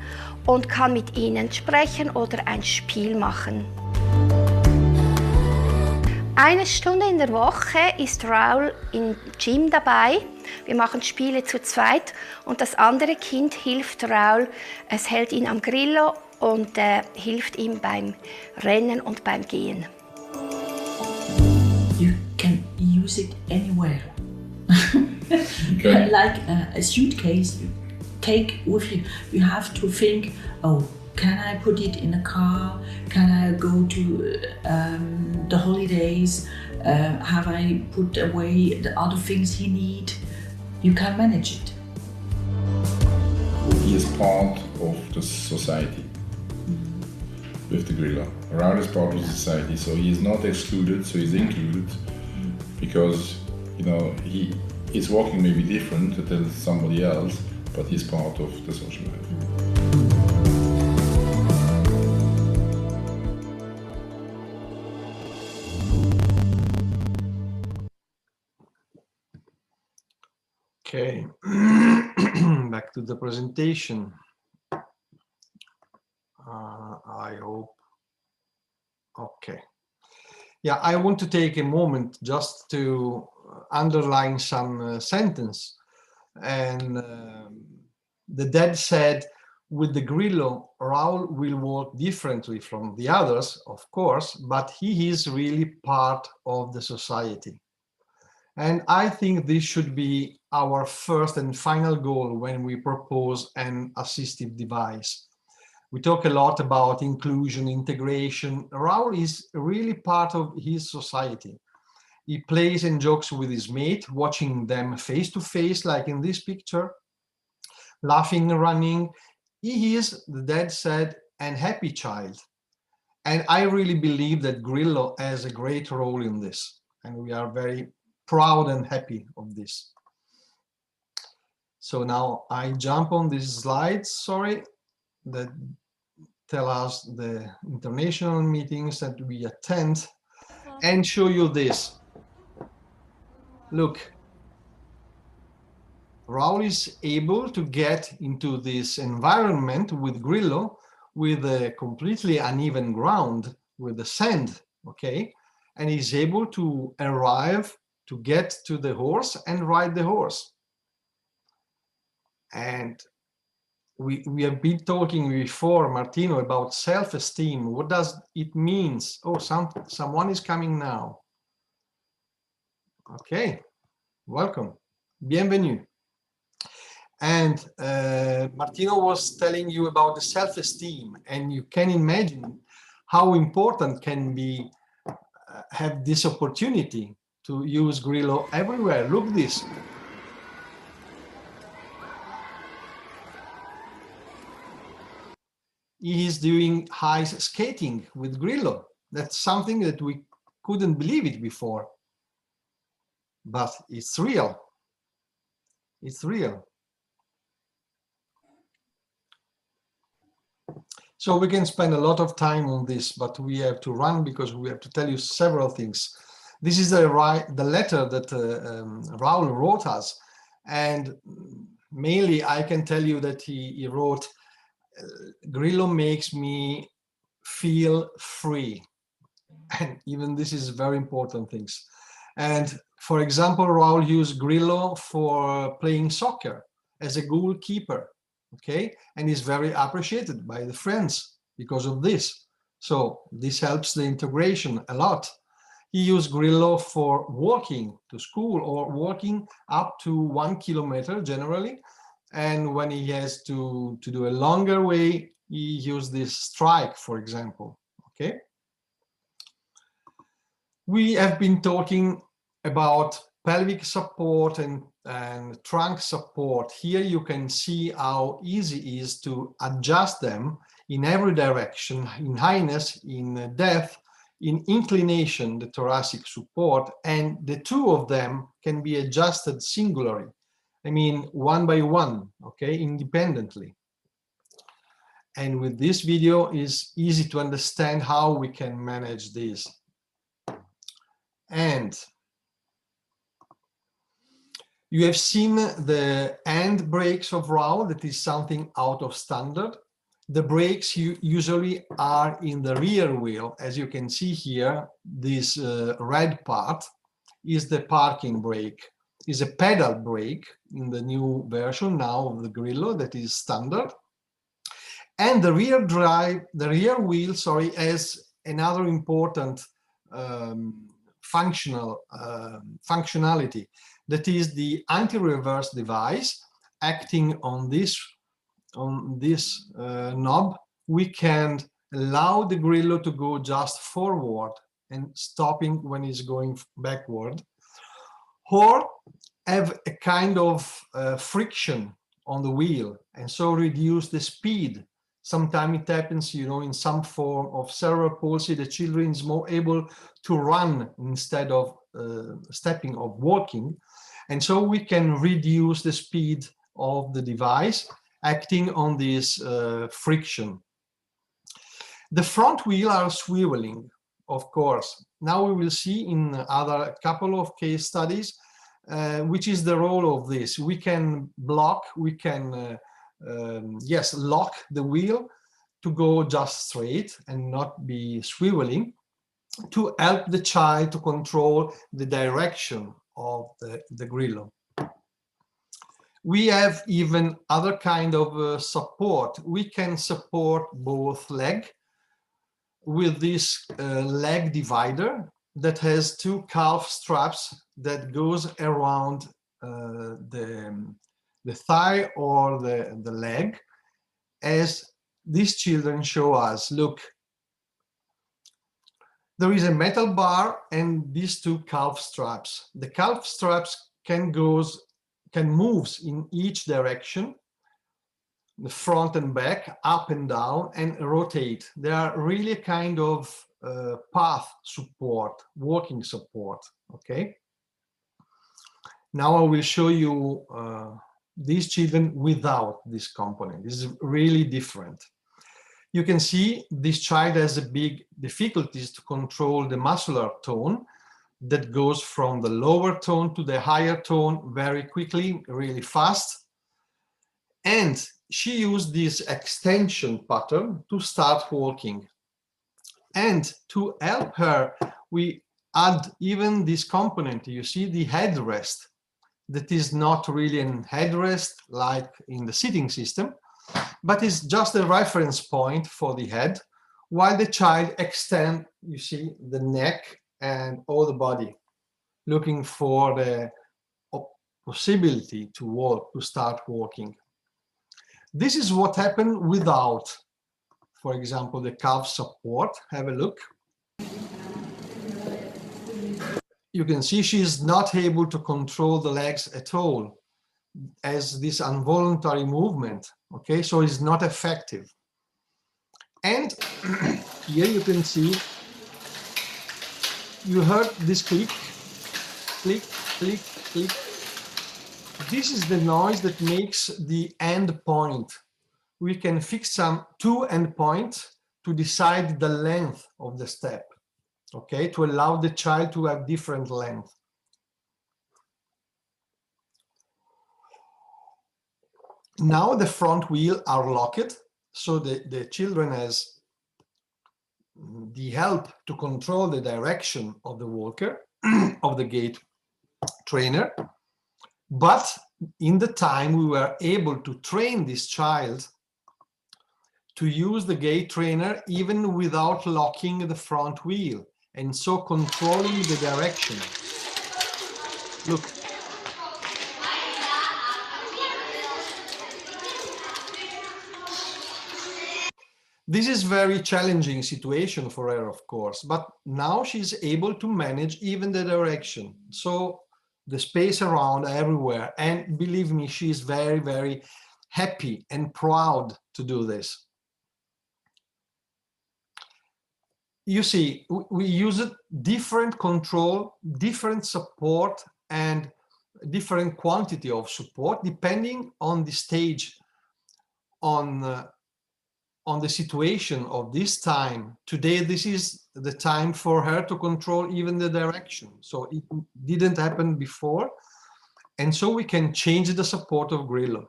und kann mit ihnen sprechen oder ein Spiel machen. Eine Stunde in der Woche ist Raul im Gym dabei. Wir machen Spiele zu zweit und das andere Kind hilft Raul. Es hält ihn am Grillo und hilft ihm beim Rennen und beim Gehen. You can use it anywhere. Okay. Like a suitcase you take with you. You have to think, oh, can I put it in a car? Can I go to the holidays? Have I put away the other things he needs? You can manage it. He is part of the society with the Grillo. Raul is part of the society, so he is not excluded, so he's included because, you know, he is walking maybe different than somebody else, but he's part of the social life. Okay, back to the presentation. I hope. Okay. Yeah, I want to take a moment just to underline some sentence. And the dad said, with the Grillo, Raul will work differently from the others, of course, but he is really part of the society. And I think this should be our first and final goal when we propose an assistive device. We talk a lot about inclusion, integration. Raul is really part of his society. He plays and jokes with his mate, watching them face to face, like in this picture, laughing and running. He is, the dad said, an happy child. And I really believe that Grillo has a great role in this. And we are very proud and happy of this. So now I jump on these slides, sorry, that tell us the international meetings that we attend and show you this. Look, Raul is able to get into this environment with Grillo with a completely uneven ground, with the sand, okay? And he's able to arrive to get to the horse and ride the horse. And we have been talking before, Martino, about self-esteem. What does it mean? Oh, someone is coming now. Okay, welcome, bienvenue. And Martino was telling you about the self-esteem, and you can imagine how important can be have this opportunity to use Grillo everywhere. Look this. He is doing ice skating with Grillo. That's something that we couldn't believe it before. But it's real. It's real. So we can spend a lot of time on this, but we have to run because we have to tell you several things. This is the letter that Raul wrote us. And mainly I can tell you that he wrote, Grillo makes me feel free. And even this is very important things. And for example, Raul used Grillo for playing soccer as a goalkeeper, okay? And is very appreciated by the friends because of this. So this helps the integration a lot. He used Grillo for walking to school or walking up to 1 kilometer generally. And when he has to do a longer way, he used this strike, for example, okay? We have been talking about pelvic support and trunk support. Here you can see how easy it is to adjust them in every direction, in highness, in depth, in inclination, the thoracic support, and the two of them can be adjusted singularly. I mean, one by one, okay, independently. And with this video, it's easy to understand how we can manage this. And you have seen the hand brakes of Raul. That is something out of standard. The brakes usually are in the rear wheel. As you can see here, this red part is the parking brake. Is a pedal brake in the new version now of the Grillo that is standard. And the rear wheel, sorry, has another important functionality. That is the anti-reverse device acting on this knob. We can allow the Grillo to go just forward and stopping when it's going backward, or have a kind of friction on the wheel and so reduce the speed. Sometimes it happens, you know, in some form of cerebral palsy, the children is more able to run instead of stepping or walking. And so we can reduce the speed of the device acting on this friction. The front wheel are swiveling, of course. Now we will see in other couple of case studies which is the role of this. We can block, we can yes, lock the wheel to go just straight and not be swiveling, to help the child to control the direction of the Grillo. We have even other kind of support. We can support both leg with this leg divider that has two calf straps that goes around the thigh or the leg, as these children show us. Look, there is a metal bar and these two calf straps. The calf straps can move in each direction, the front and back, up and down, and rotate. They are really a kind of path support, walking support, okay? Now I will show you these children without this component. This is really different. You can see this child has a big difficulties to control the muscular tone that goes from the lower tone to the higher tone very quickly, really fast. And she used this extension pattern to start walking. And to help her, we add even this component. You see the headrest. That is not really an headrest like in the seating system, but it's just a reference point for the head, while the child extends, you see, the neck and all the body, looking for the possibility to walk, to start walking. This is what happened without, for example, the calf support. Have a look. You can see she's not able to control the legs at all, as this involuntary movement, okay? So it's not effective. And here you can see, you heard this click, click, click, click. This is the noise that makes the end point. We can fix two end points to decide the length of the step, okay, to allow the child to have different length. Now the front wheel are locked, so the children has the help to control the direction of the walker, of the gait trainer. But in the time we were able to train this child to use the gait trainer even without locking the front wheel, and so controlling the direction. Look. This is very challenging situation for her, of course, but now she's able to manage even the direction. So the space around everywhere, and believe me, she's very, very happy and proud to do this. You see, we use different control, different support, and different quantity of support depending on the stage, on the situation of this time. Today, this is the time for her to control even the direction. So it didn't happen before. And so we can change the support of Grillo.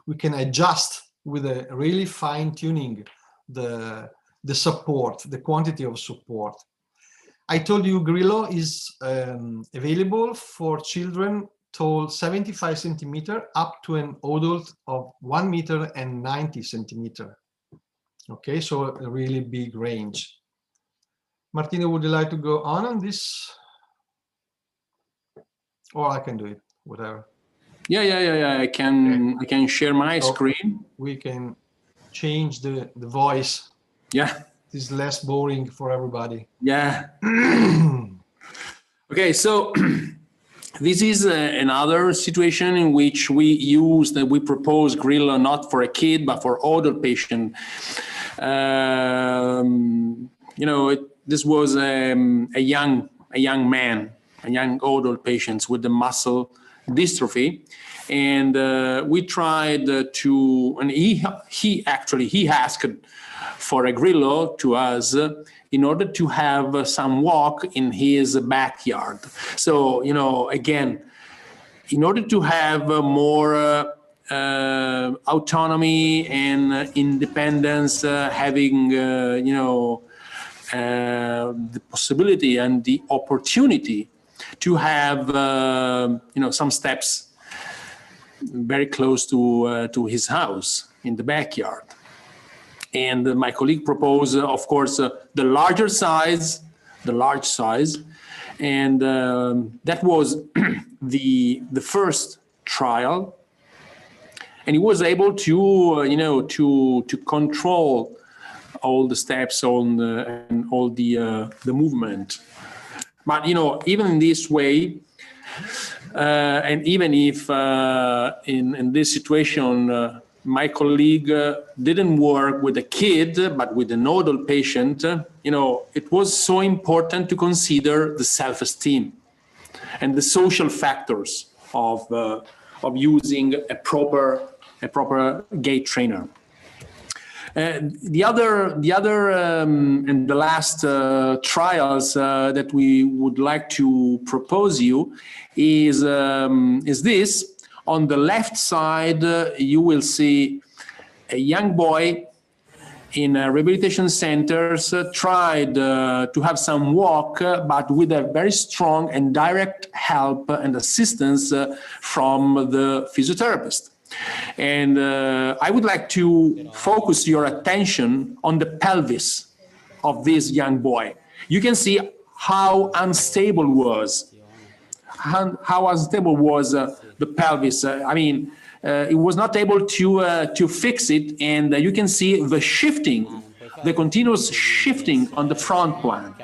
We can adjust with a really fine tuning the support, the quantity of support. I told you Grillo is available for children tall 75 centimeter up to an adult of 1 meter and 90 centimeter. Okay, so a really big range. Martina, would you like to go on this? Or I can do it, whatever. Yeah. I can share my screen. We can change the voice. Yeah. It's less boring for everybody. Yeah. Okay, so this is another situation in which we propose Grillo not for a kid, but for adult patient. This was a young man, a young adult patient with the muscle dystrophy, and we tried and he asked for a Grillo to us in order to have some walk in his backyard. So, again, in order to have more autonomy and independence, having, the possibility and the opportunity to have, some steps very close to his house in the backyard. And my colleague proposed, of course, the large size, and that was the first trial. And he was able to control all the steps and all the movement. But even in this way, and even if in this situation my colleague didn't work with a kid, but with an adult patient, it was so important to consider the self-esteem and the social factors of using a proper gait trainer. The other and the last trials that we would like to propose you is this. On the left side, you will see a young boy in rehabilitation centers tried to have some walk, but with a very strong and direct help and assistance from the physiotherapist. And I would like to focus your attention on the pelvis of this young boy. You can see how unstable was the pelvis. It was not able to fix it, and you can see the continuous shifting on the front plan.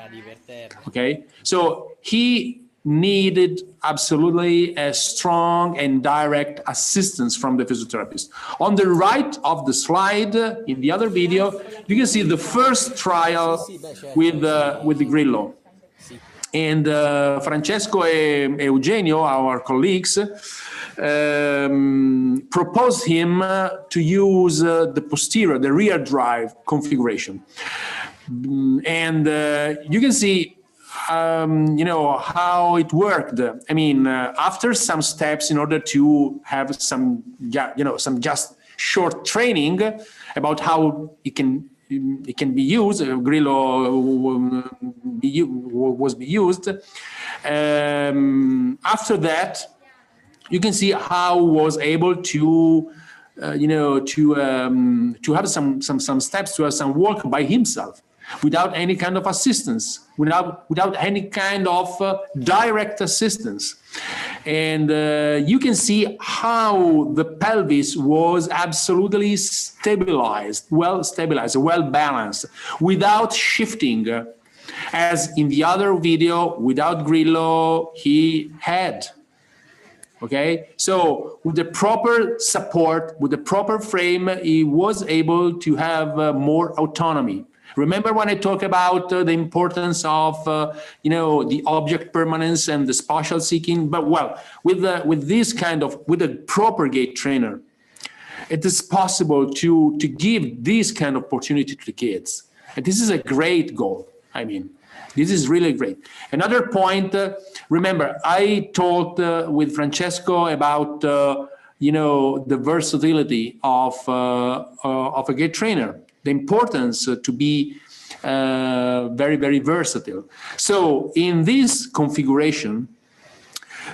Okay, so he needed absolutely a strong and direct assistance from the physiotherapist. On the right of the slide, in the other video, you can see the first trial with the Grillo. And Francesco and Eugenio, our colleagues, proposed him to use the posterior, the rear drive configuration. And you can see how it worked. After some steps, in order to have some just short training about how it can be used, Grillo was used. After that, you can see how was able to have some steps, to have some work by himself, without any kind of assistance, without any kind of direct assistance. And you can see how the pelvis was absolutely well balanced, without shifting, as in the other video, without Grillo, he had. Okay, so with the proper support, with the proper frame, he was able to have more autonomy. Remember when I talk about the importance of, the object permanence and the spatial seeking? But with a proper gait trainer, it is possible to give this kind of opportunity to the kids. And this is a great goal. This is really great. Another point, remember, I talked with Francesco about the versatility of a gait trainer, the importance to be very, very versatile. So in this configuration,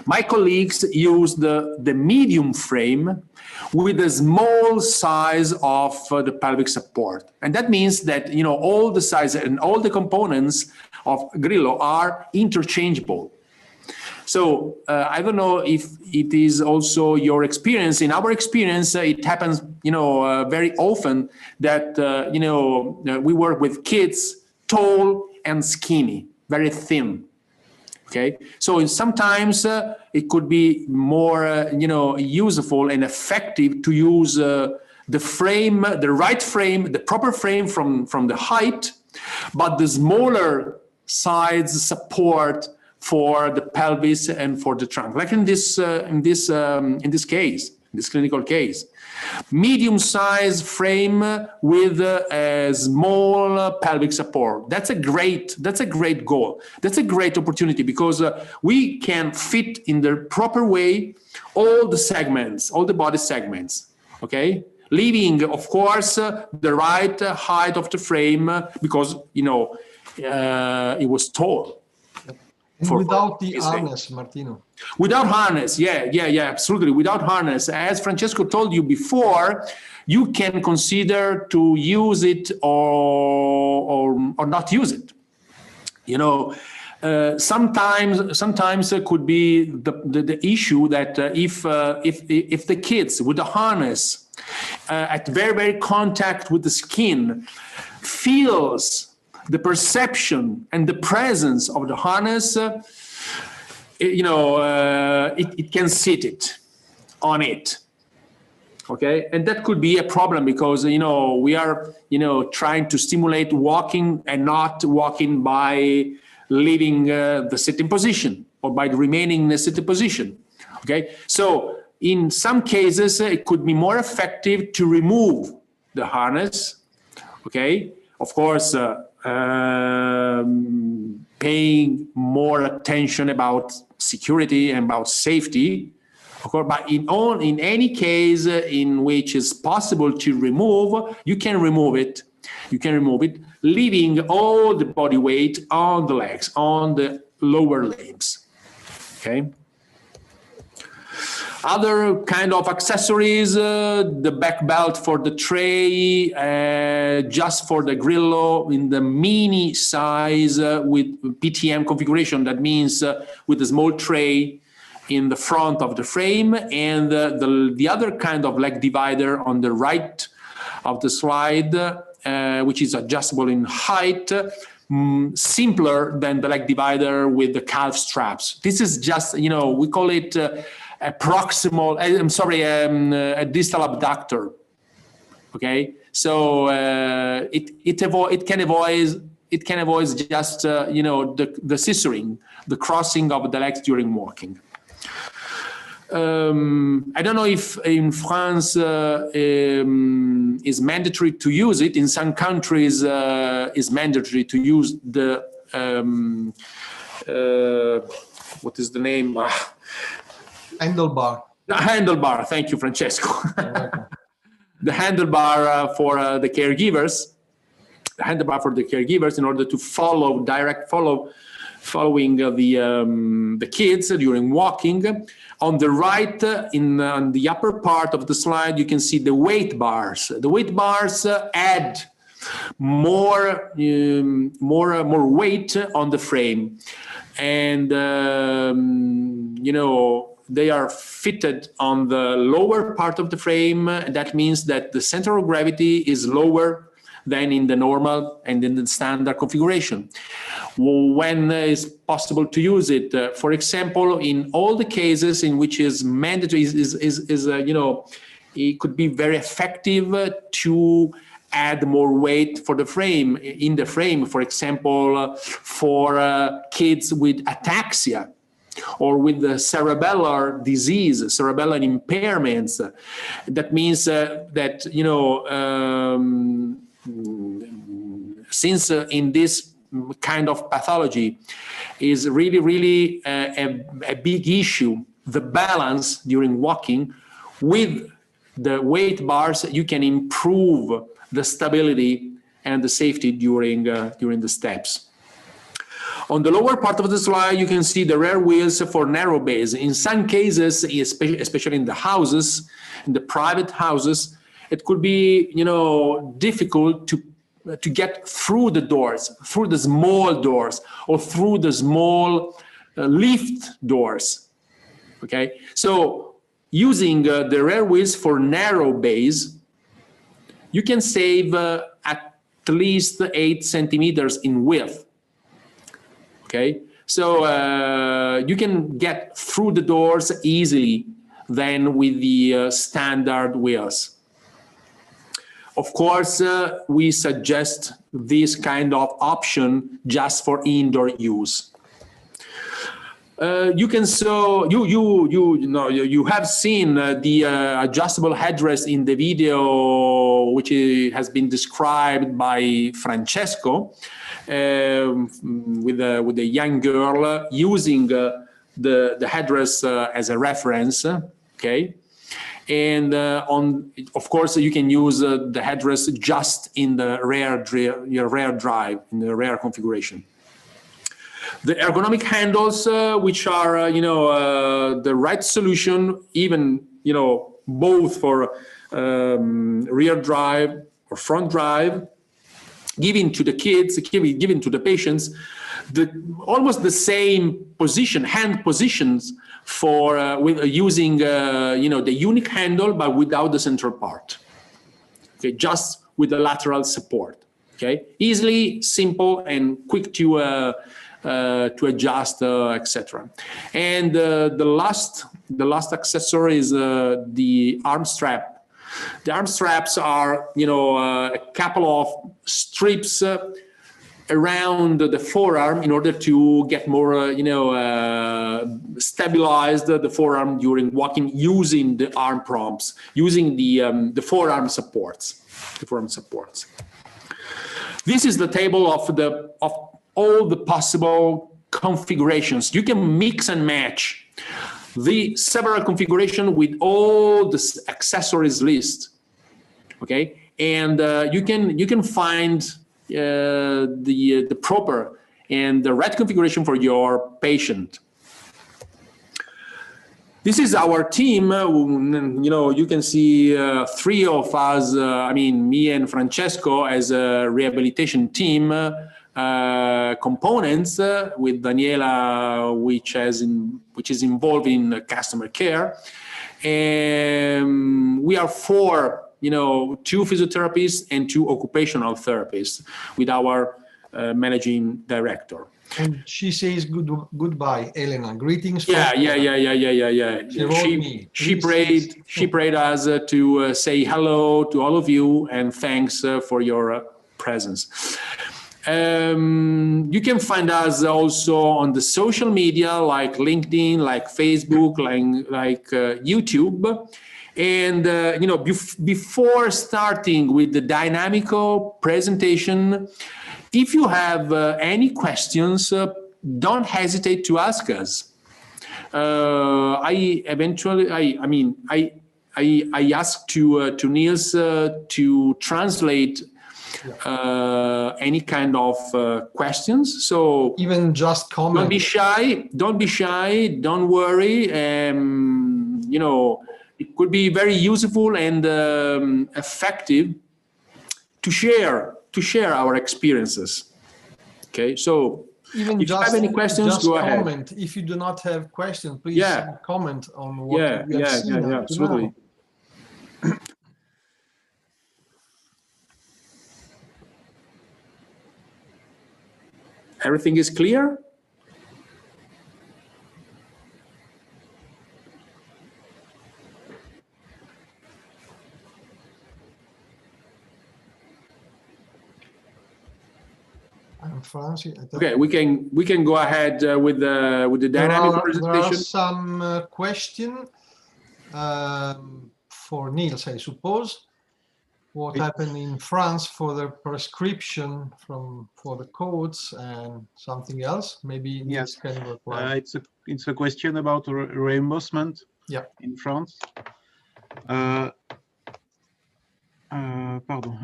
my colleagues used the medium frame with a small size of the pelvic support. And that means that, all the sizes and all the components of Grillo are interchangeable. So I don't know if it is also your experience. In our experience, it happens, very often that, we work with kids, tall and skinny, very thin. Okay, so sometimes it could be more, useful and effective to use the frame, the right frame, the proper frame from the height, but the smaller sides support for the pelvis and for the trunk, like in this case, this clinical case. Medium-sized frame with a small pelvic support. That's a great goal. That's a great opportunity because we can fit in the proper way all the segments, all the body segments. Okay, leaving, of course, the right height of the frame because it was tall. Without the harness, Martino. Without harness, yeah, absolutely. Without harness, as Francesco told you before, you can consider to use it or not use it. Sometimes it could be the issue that if the kids with the harness at very, very contact with the skin feels the perception and the presence of the harness, it can sit it on it. Okay, and that could be a problem because we are trying to stimulate walking and not walking by leaving the sitting position or by remaining in the sitting position. Okay, so in some cases it could be more effective to remove the harness. Okay, of course. Paying more attention about security and about safety, of course, but in any case in which it's possible to remove, you can remove it. You can remove it, leaving all the body weight on the legs, on the lower limbs. Okay. Other kind of accessories, the back belt for the tray, just for the Grillo in the mini size with PTM configuration. That means with a small tray in the front of the frame, and the other kind of leg divider on the right of the slide, which is adjustable in height, simpler than the leg divider with the calf straps. This is just, we call it a proximal, a distal abductor. Okay, so it can avoid just the scissoring, the crossing of the legs during walking. I don't know if in France is mandatory to use it. In some countries is mandatory to use the what is the name? Handlebar. The handlebar. Thank you, Francesco. The handlebar for the caregivers. The handlebar for the caregivers in order to following the kids during walking. On the right, on the upper part of the slide, you can see the weight bars. The weight bars add more weight on the frame, and they are fitted on the lower part of the frame. That means that the center of gravity is lower than in the normal and in the standard configuration. When it's possible to use it, for example, in all the cases in which is mandatory, it could be very effective to add more weight for the frame, in the frame, for example, for kids with ataxia or with the cerebellar disease, cerebellar impairments. That means that, since in this kind of pathology is really, really a big issue, the balance during walking, with the weight bars, you can improve the stability and the safety during the steps. On the lower part of the slide, you can see the rear wheels for narrow base. In some cases, especially in the houses, in the private houses, it could be, difficult to get through the doors, through the small doors, or through the small lift doors. Okay, so using the rear wheels for narrow base, you can save at least 8 centimeters in width. Okay, so you can get through the doors easily than with the standard wheels. Of course, we suggest this kind of option just for indoor use. You can you have seen the adjustable headrest in the video, which has been described by Francesco, with a young girl using the headrest as a reference. Okay, and of course you can use the headrest just in the rear drive, in the rear configuration. The ergonomic handles, which are, the right solution, even, both for rear drive or front drive, given to the kids, given to the patients, almost the same position, hand positions for with using, the unique handle, but without the central part. Okay, just with the lateral support. Okay, easily, simple, and quick to adjust, etc. And the last accessory is the arm strap. The arm straps are, a couple of strips around the forearm in order to get more, stabilized the forearm during walking, using the arm prompts, using the forearm supports. The forearm supports. This is the table of all the possible configurations. You can mix and match the several configurations with all the accessories list. Okay, and you can find the proper and the right configuration for your patient. This is our team. You can see 3 of us. Me and Francesco as a rehabilitation team. Components with Daniela, which is involved in customer care, and we are 4, 2 physiotherapists and 2 occupational therapists with our managing director. And she says goodbye, Elena. Greetings. Yeah. She prayed us to say hello to all of you and thanks for your presence. You can find us also on the social media like LinkedIn, like Facebook, like YouTube. And, before starting with the Dynamico presentation, if you have any questions, don't hesitate to ask us. I asked to Niels to translate any kind of questions. So even just comment. Don't be shy. Don't worry. It could be very useful and effective to share our experiences. Okay, so even if you have any questions, go ahead. Comment. If you do not have questions, please comment on what we have seen. Yeah, absolutely. Everything is clear? Okay, we can go ahead with the dynamic presentation. There are some questions for Niels, I suppose. What happened in France for the prescription for the codes and something else? Maybe Niels can reply. It's a question about reimbursement in France. Pardon.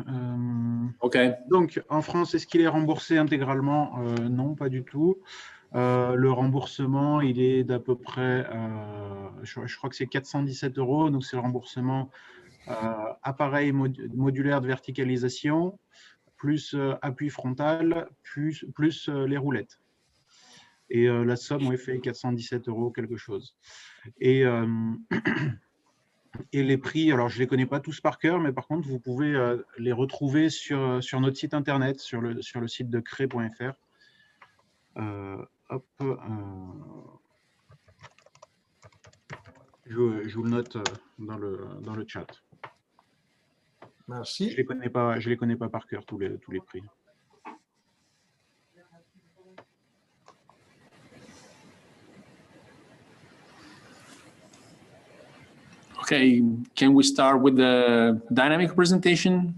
OK. Donc, en France, est-ce qu'il est remboursé intégralement? Non, pas du tout. Le remboursement, il est d'à peu près, je crois que c'est 417 €. Donc, c'est le remboursement appareil modulaire de verticalisation, plus appui frontal, plus les roulettes. Et la somme, ouais, fait 417 € quelque chose. Et les prix, alors je ne les connais pas tous par cœur, mais par contre, vous pouvez les retrouver sur notre site internet, sur le site de cree.fr. Je vous le note dans le chat. Merci. Je les connais pas par cœur, tous les prix. Okay, can we start with the dynamic presentation?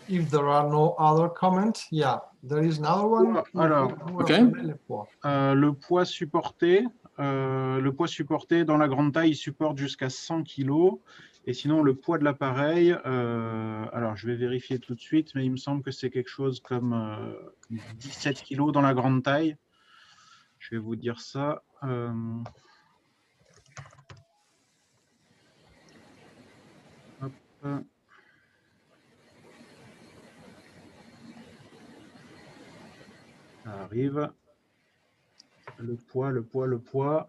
If there are no other comments, yeah, there is another one. Alors, OK. Le poids supporté, dans la grande taille, il supporte jusqu'à 100 kg. Et sinon, le poids de l'appareil, alors je vais vérifier tout de suite, mais il me semble que c'est quelque chose comme 17 kg dans la grande taille. Je vais vous dire ça. Hop. Ça arrive. Le poids.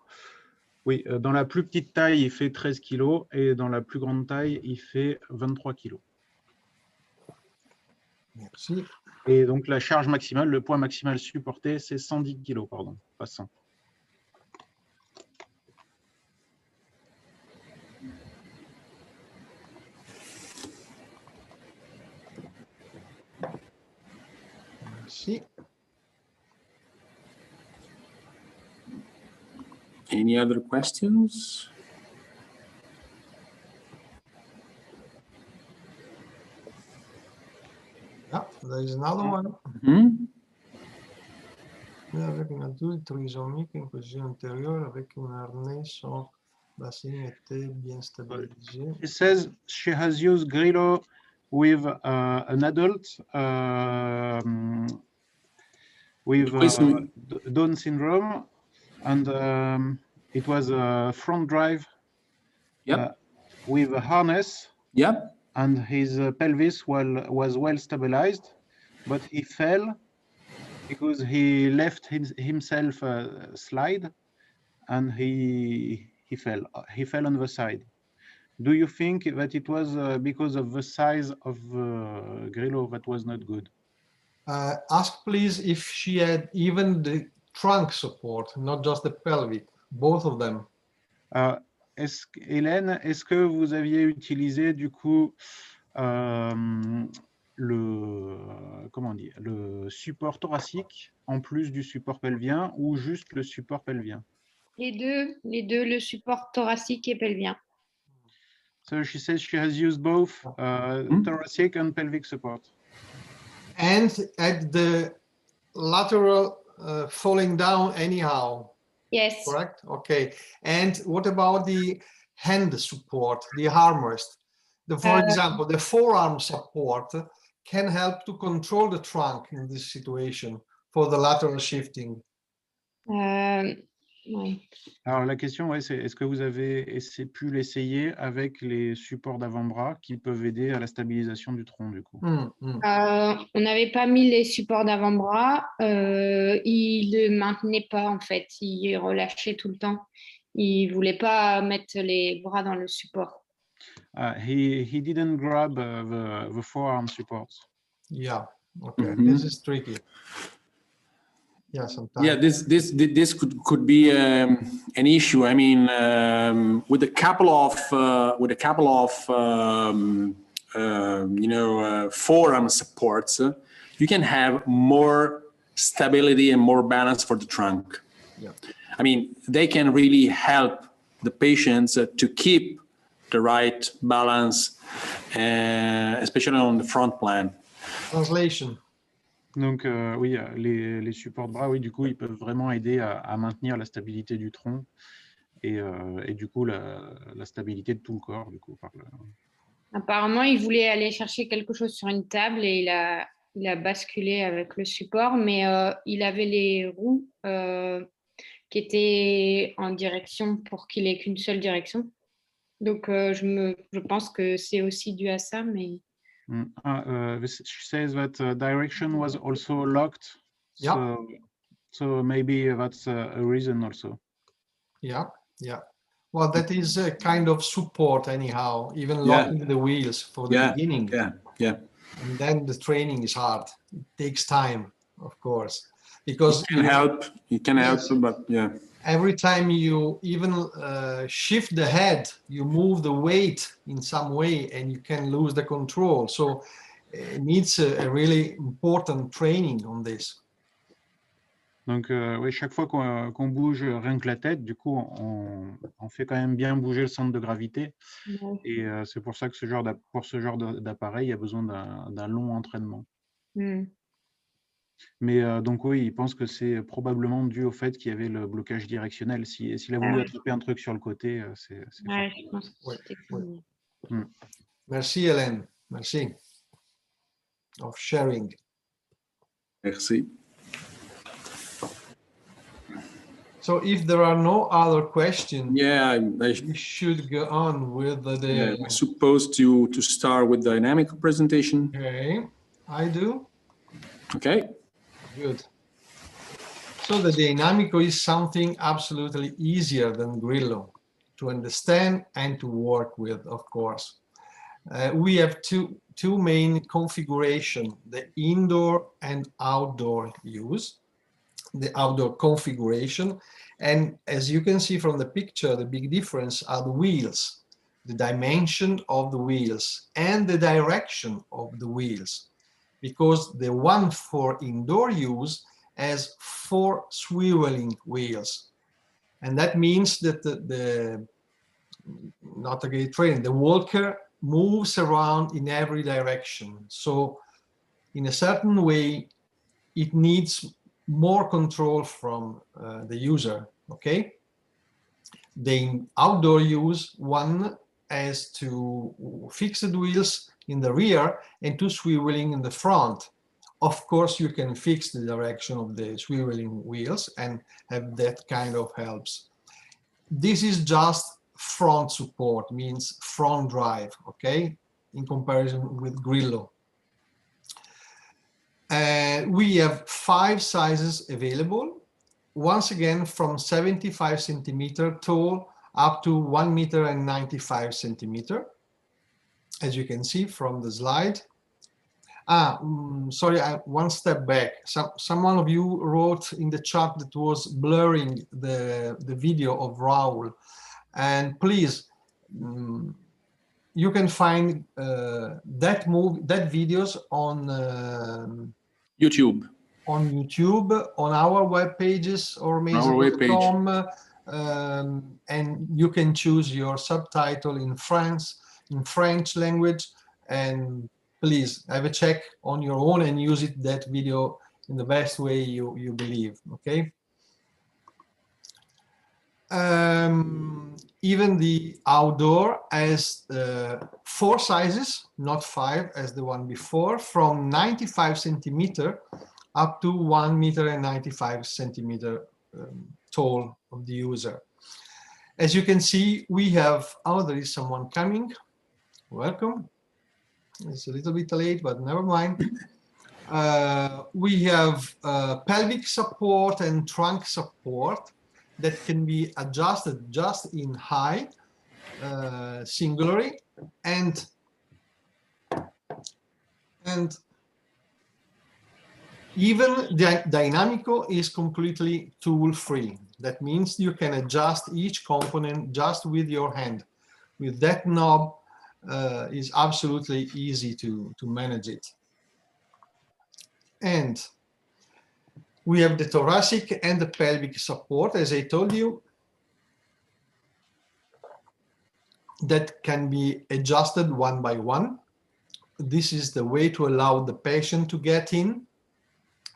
Oui, dans la plus petite taille, il fait 13 kg et dans la plus grande taille, il fait 23 kg. Merci. Et donc la charge maximale, le poids maximal supporté, c'est 110 kg, pardon, pas 100. Merci. Any other questions? Yeah, there is another one. Hmm? Avec un adulte trisomique, une position antérieure avec un harnais, son bassin était bien stabilisé. She says she has used Grillo with an adult with Down syndrome, and it was a front drive. Yep. With a harness. Yep. And his pelvis was well stabilized, but he fell because he left himself slide, and he fell. He fell on the side. Do you think that it was because of the size of Grillo that was not good? Ask please if she had even the trunk support, not just the pelvic, both of them. Hélène, est-ce que vous aviez utilisé du coup le support thoracique en plus du support pelvien ou juste le support pelvien? Les deux, le support thoracique et pelvien. So she says she has used both thoracic and pelvic support. And at the lateral falling down anyhow. Yes. Correct? Okay. And what about the hand support, the armrest? For example, the forearm support can help to control the trunk in this situation for the lateral shifting. Oui. Alors la question, ouais, c'est est-ce que vous avez pu l'essayer avec les supports d'avant-bras qui peuvent aider à la stabilisation du tronc du coup? On n'avait pas mis les supports d'avant-bras. Il ne maintenait pas en fait. Il relâchait tout le temps. Il ne voulait pas mettre les bras dans le support. He didn't grab the forearm supports. Yeah. Okay. This is tricky. Yeah, sometimes. Yeah, this could be an issue. I mean, with a couple of forearm supports, you can have more stability and more balance for the trunk. Yeah. I mean, they can really help the patients to keep the right balance, especially on the front plan. Translation. Donc oui, les supports de bras, oui, du coup, ils peuvent vraiment aider à maintenir la stabilité du tronc et du coup la stabilité de tout le corps. Du coup, Apparemment, il voulait aller chercher quelque chose sur une table et il a basculé avec le support, mais il avait les roues qui étaient en direction pour qu'il ait qu'une seule direction. Donc, je pense que c'est aussi dû à ça, mais... She says that direction was also locked. Yeah. So maybe that's a reason also. Yeah. Well, that is a kind of support anyhow, even locking the wheels for the beginning. Yeah. And then the training is hard. It takes time, of course, because it can help, but yeah. Every time you even shift the head, you move the weight in some way and you can lose the control. So it needs a really important training on this. Donc, oui, chaque fois qu'on bouge rien que la tête, du coup, on fait quand même bien bouger le centre de gravité. Ouais. Et c'est pour ça que pour ce genre d'appareil, il y a besoin d'un long entraînement. Mais donc oui, il pense que c'est probablement dû au fait qu'il y avait le blocage directionnel. S'il a voulu attraper un truc sur le côté, c'est Ouais, je pense que c'était cool. Merci Hélène, merci of sharing. Merci. So if there are no other questions, we should go on with the... we're supposed to start with dynamic presentation. Okay, I do. Okay. Good. So the Dynamico is something absolutely easier than Grillo to understand and to work with, of course. We have two main configurations, the indoor and outdoor use. The outdoor configuration, and as you can see from the picture, the big difference are the wheels, the dimension of the wheels and the direction of the wheels, because the one for indoor use has 4 swiveling wheels, and that means that the not a great train, the walker moves around in every direction, so in a certain way it needs more control from the user, okay? The outdoor use, one has to fixed wheels in the rear and 2 swiveling in the front. Of course, you can fix the direction of the swiveling wheels and have that kind of helps. This is just front support, means front drive, okay? In comparison with Grillo. We have 5 sizes available, once again from 75 centimeter tall up to 1.95 meters, as you can see from the slide. Sorry, one step back. Someone of you wrote in the chat that was blurring the video of Raul, and please, you can find that videos on YouTube. On YouTube, on our web pages or mise.com, and you can choose your subtitle in French language, and please have a check on your own and use that video in the best way you believe, okay? Even the outdoor has 4 sizes, not 5 as the one before, from 95 centimeter up to 1.95 meters tall of the user. As you can see, we have, there is someone coming. Welcome. It's a little bit late, but never mind. We have pelvic support and trunk support that can be adjusted just in height, singularly, and even the Dynamico is completely tool-free. That means you can adjust each component just with your hand. With that knob, is absolutely easy to manage it. And we have the thoracic and the pelvic support, as I told you, that can be adjusted one by one. This is the way to allow the patient to get in.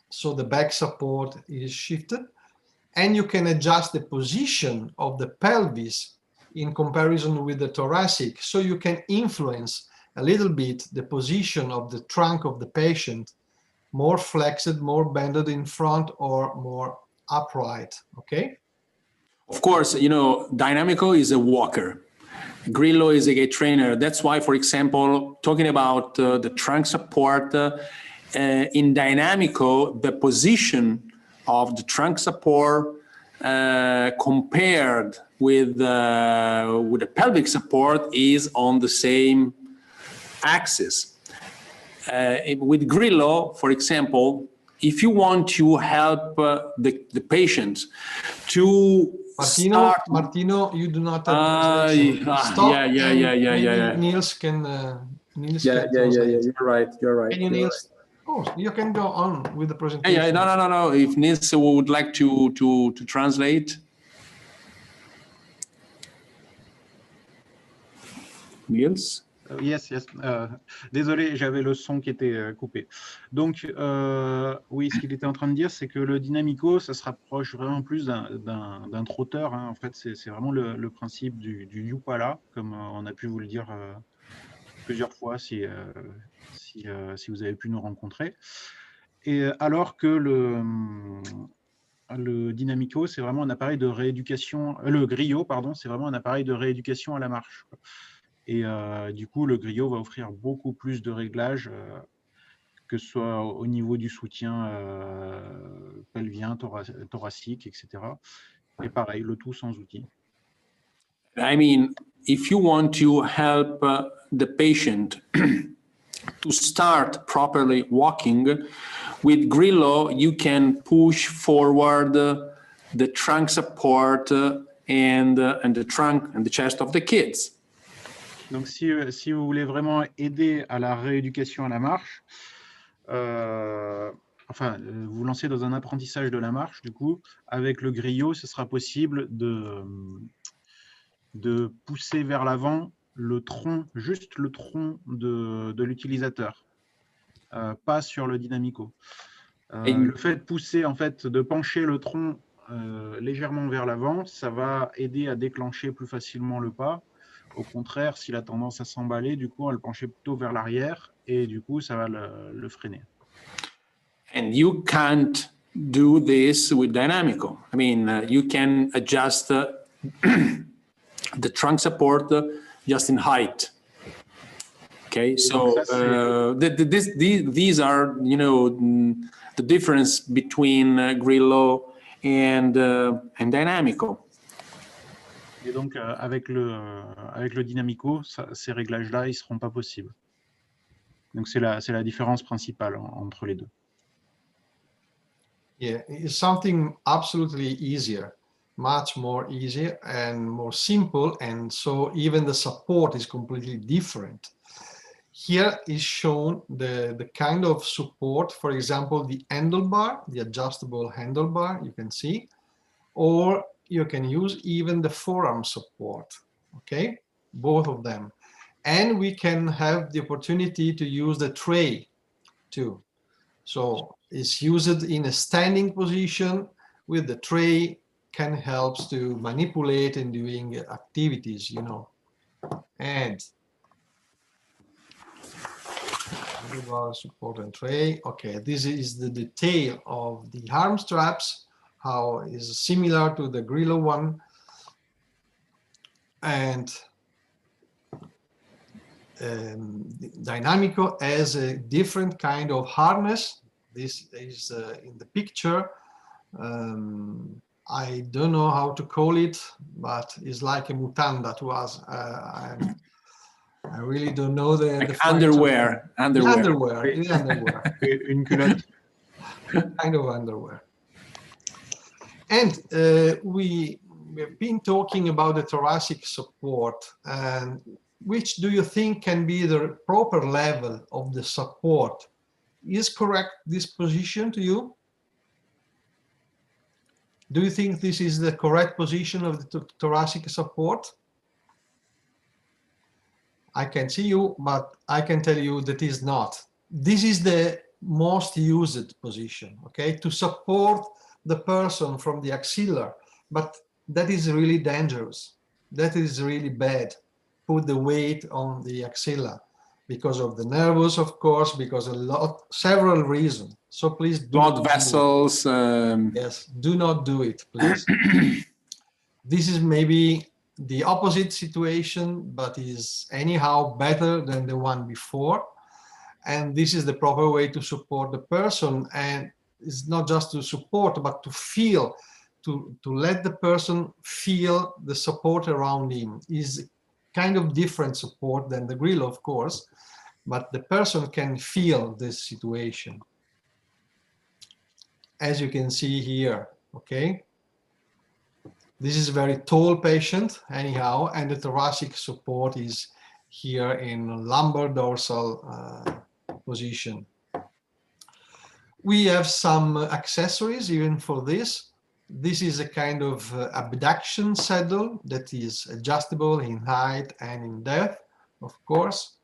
So the back support is shifted. and you can adjust the position of the pelvis in comparison with the thoracic, so you can influence a little bit the position of the trunk of the patient, more flexed, more bended in front, or more upright, okay? Of course, you know, Dynamico is a walker. Grillo is a gait trainer. That's why, for example, talking about the trunk support, in Dynamico, the position of the trunk support compared with the pelvic support is on the same axis. With Grillo, for example, if you want to help the patient to Martino, you do not have Stop. Yeah. Niels can. Yeah. You're right. Can you, Niels? Oh, you can go on with the presentation. No. If Niels would like to translate. Niels? Yes. Désolé, j'avais le son qui était coupé. Donc, oui, ce qu'il était en train de dire, c'est que le Dynamico, ça se rapproche vraiment plus d'un trotteur. Hein. En fait, c'est vraiment le principe du Yupala, comme on a pu vous le dire plusieurs fois si vous avez pu nous rencontrer. Et alors que le Dynamico, c'est vraiment un appareil de rééducation. Le Grillo, pardon, c'est vraiment un appareil de rééducation à la marche. Et du coup, le Grillo va offrir beaucoup plus de réglages, que ce soit au niveau du soutien pelvien, thoracique, etc. Et pareil, le tout sans outil. I mean, if you want to help the patient to start properly walking, with Grillo, you can push forward the trunk support and the trunk and the chest of the kids. Donc, si vous voulez vraiment aider à la rééducation à la marche, vous lancez dans un apprentissage de la marche, du coup, avec le Grillo, ce sera possible de pousser vers l'avant le tronc, juste le tronc de l'utilisateur, pas sur le Dynamico. Le fait de pousser, en fait, de pencher le tronc légèrement vers l'avant, ça va aider à déclencher plus facilement le pas. Au contraire, s'il a tendance à s'emballer, du coup, on va le pencher plutôt vers l'arrière et du coup, ça va le freiner. And you can't do this with Dynamico. I mean, you can adjust the trunk support just in height. Okay, so these are, you know, the difference between Grillo and Dynamico. Et donc, avec le Dynamico, ces réglages-là, ils ne seront pas possibles. Donc, c'est la différence principale entre les deux. Yeah, it's something absolutely easier, much more easier and more simple, and so even the support is completely different. Here is shown the kind of support, for example, the handlebar, the adjustable handlebar, you can see, or you can use even the forearm support, okay? Both of them. And we can have the opportunity to use the tray too. So it's used in a standing position with the tray, can help to manipulate in doing activities, you know. And support and tray. Okay, this is the detail of the arm straps, how is similar to the Grillo one. And Dynamico has a different kind of harness. This is in the picture. I don't know how to call it, but it's like a mutanda to us. I really don't know the underwear. Underwear. Une culotte. Kind of underwear. And we've been talking about the thoracic support. And which do you think can be the proper level of the support? Is correct this position to you? Do you think this is the correct position of the thoracic support? I can see you, but I can tell you that is not. This is the most used position, okay, to support the person from the axilla, but that is really dangerous. That is really bad. Put the weight on the axilla because of the nervous, of course, because several reasons. So please do Blood vessels. Yes, do not do it, please. This is maybe the opposite situation, but is anyhow better than the one before. And this is the proper way to support the person. And it's not just to support, but to feel, to let the person feel the support around him. Is kind of different support than the Grillo, of course, but the person can feel this situation. As you can see here, okay? This is a very tall patient, anyhow, and the thoracic support is here in lumbar dorsal position. We have some accessories even for this. This is a kind of abduction saddle that is adjustable in height and in depth, of course.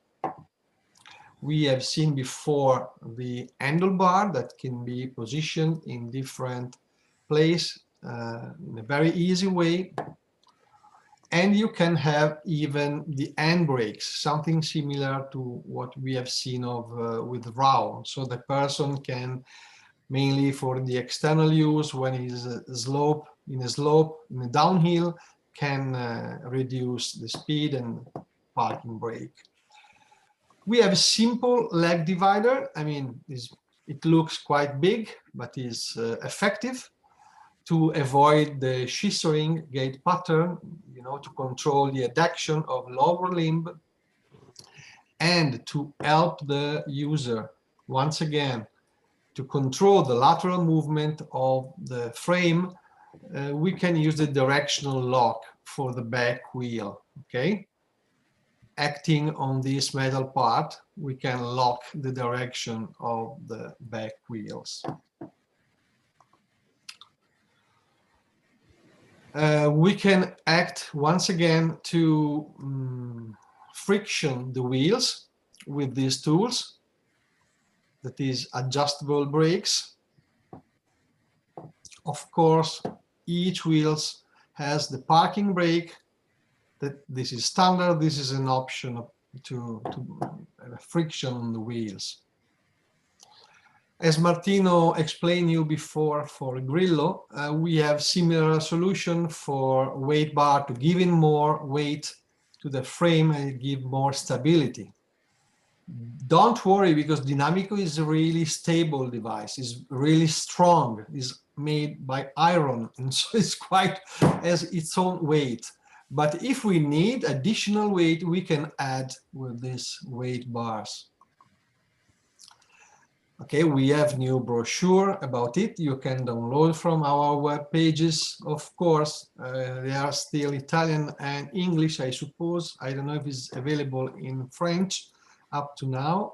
We have seen before the handlebar that can be positioned in different places in a very easy way. And you can have even the handbrakes, something similar to what we have seen of with RAW. So the person can, mainly for the external use, when he's in a downhill, can reduce the speed and parking brake. We have a simple leg divider. I mean, it looks quite big, but is effective to avoid the scissoring gait pattern, you know, to control the adduction of lower limb and to help the user, once again, to control the lateral movement of the frame. We can use the directional lock for the back wheel, okay? Acting on this metal part, we can lock the direction of the back wheels. We can act once again to friction the wheels with these tools, that is adjustable brakes. Of course, each wheels has the parking brake. That this is standard, this is an option to friction on the wheels. As Martino explained you before for Grillo, we have similar solution for weight bar to give in more weight to the frame and give more stability. Don't worry, because Dynamico is a really stable device, it's really strong, it's made by iron, and so it's quite has its own weight. But if we need additional weight, we can add with these weight bars. Okay, we have new brochure about it. You can download from our web pages. Of course, they are still Italian and English, I suppose. I don't know if it's available in French up to now.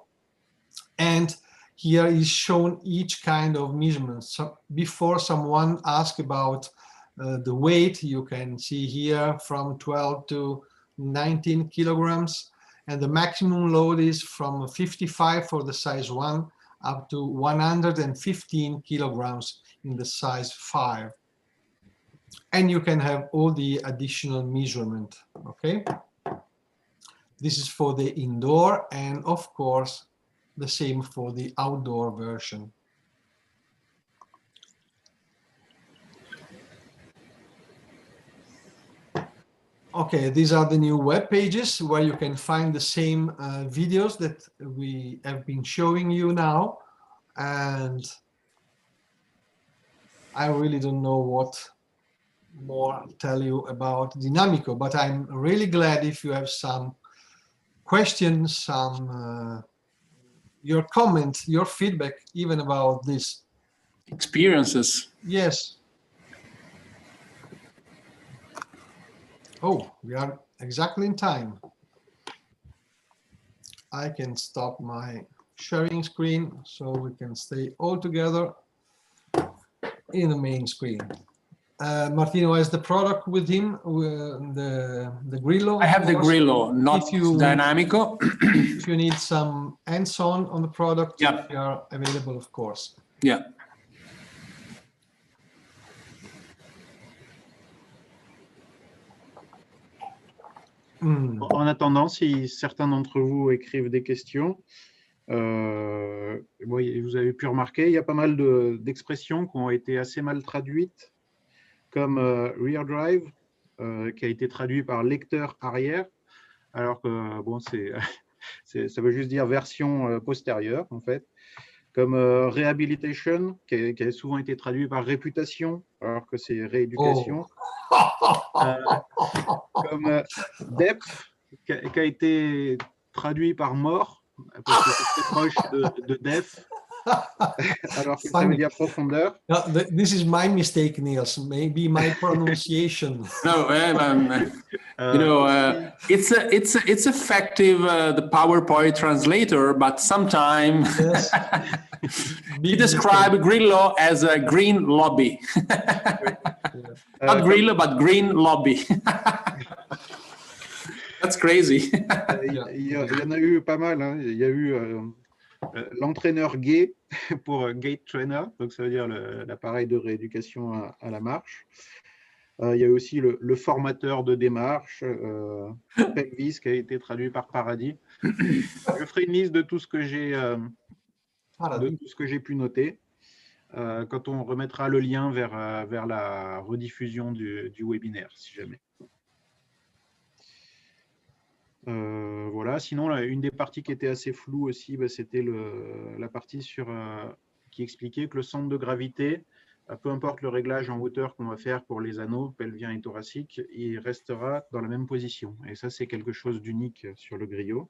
And here is shown each kind of measurement. So before someone asks about the weight, you can see here from 12 to 19 kilograms. And the maximum load is from 55 for the size 1 up to 115 kilograms in the size 5. And you can have all the additional measurement, okay? This is for the indoor, and of course, the same for the outdoor version. Okay, these are the new web pages where you can find the same videos that we have been showing you now. And I really don't know what more to tell you about Dynamico, but I'm really glad if you have some questions, some your comment, your feedback, even about this. Experiences. Yes. Oh, we are exactly in time. I can stop my sharing screen so we can stay all together in the main screen. Martino has the product with him, the Grillo. I have the Grillo, not Dynamico. If you need some hands-on the product, yeah, they are available, of course. Yeah. En attendant, si certains d'entre vous écrivent des questions, vous avez pu remarquer, il y a pas mal d'expressions qui ont été assez mal traduites, comme rear drive, qui a été traduit par lecteur arrière, alors que bon, ça veut juste dire version postérieure, en fait. Comme rehabilitation, qui a souvent été traduit par réputation, alors que c'est rééducation. Comme depth, qui a été traduit par mort, parce que c'est très proche de depth, alors que ça veut dire profondeur. No, this is my mistake, Niels. Maybe my pronunciation. No, it's effective, the PowerPoint translator, but sometimes Yes. you describe Grillo as a green lobby. Not Grillo, but green lobby. That's crazy. Il y en a eu pas mal. Hein. Il y a eu l'entraîneur gay pour gait trainer, donc ça veut dire l'appareil de rééducation à la marche. Il y a aussi le formateur de démarche, pelvis, qui a été traduit par paradis. Je ferai une liste de tout ce que j'ai pu noter quand on remettra le lien vers la rediffusion du webinaire, si jamais. Voilà. Sinon, là, une des parties qui était assez floue aussi, c'était la partie qui expliquait que le centre de gravité, peu importe le réglage en hauteur qu'on va faire pour les anneaux pelviens et thoraciques, il restera dans la même position. Et ça, c'est quelque chose d'unique sur le Grillo.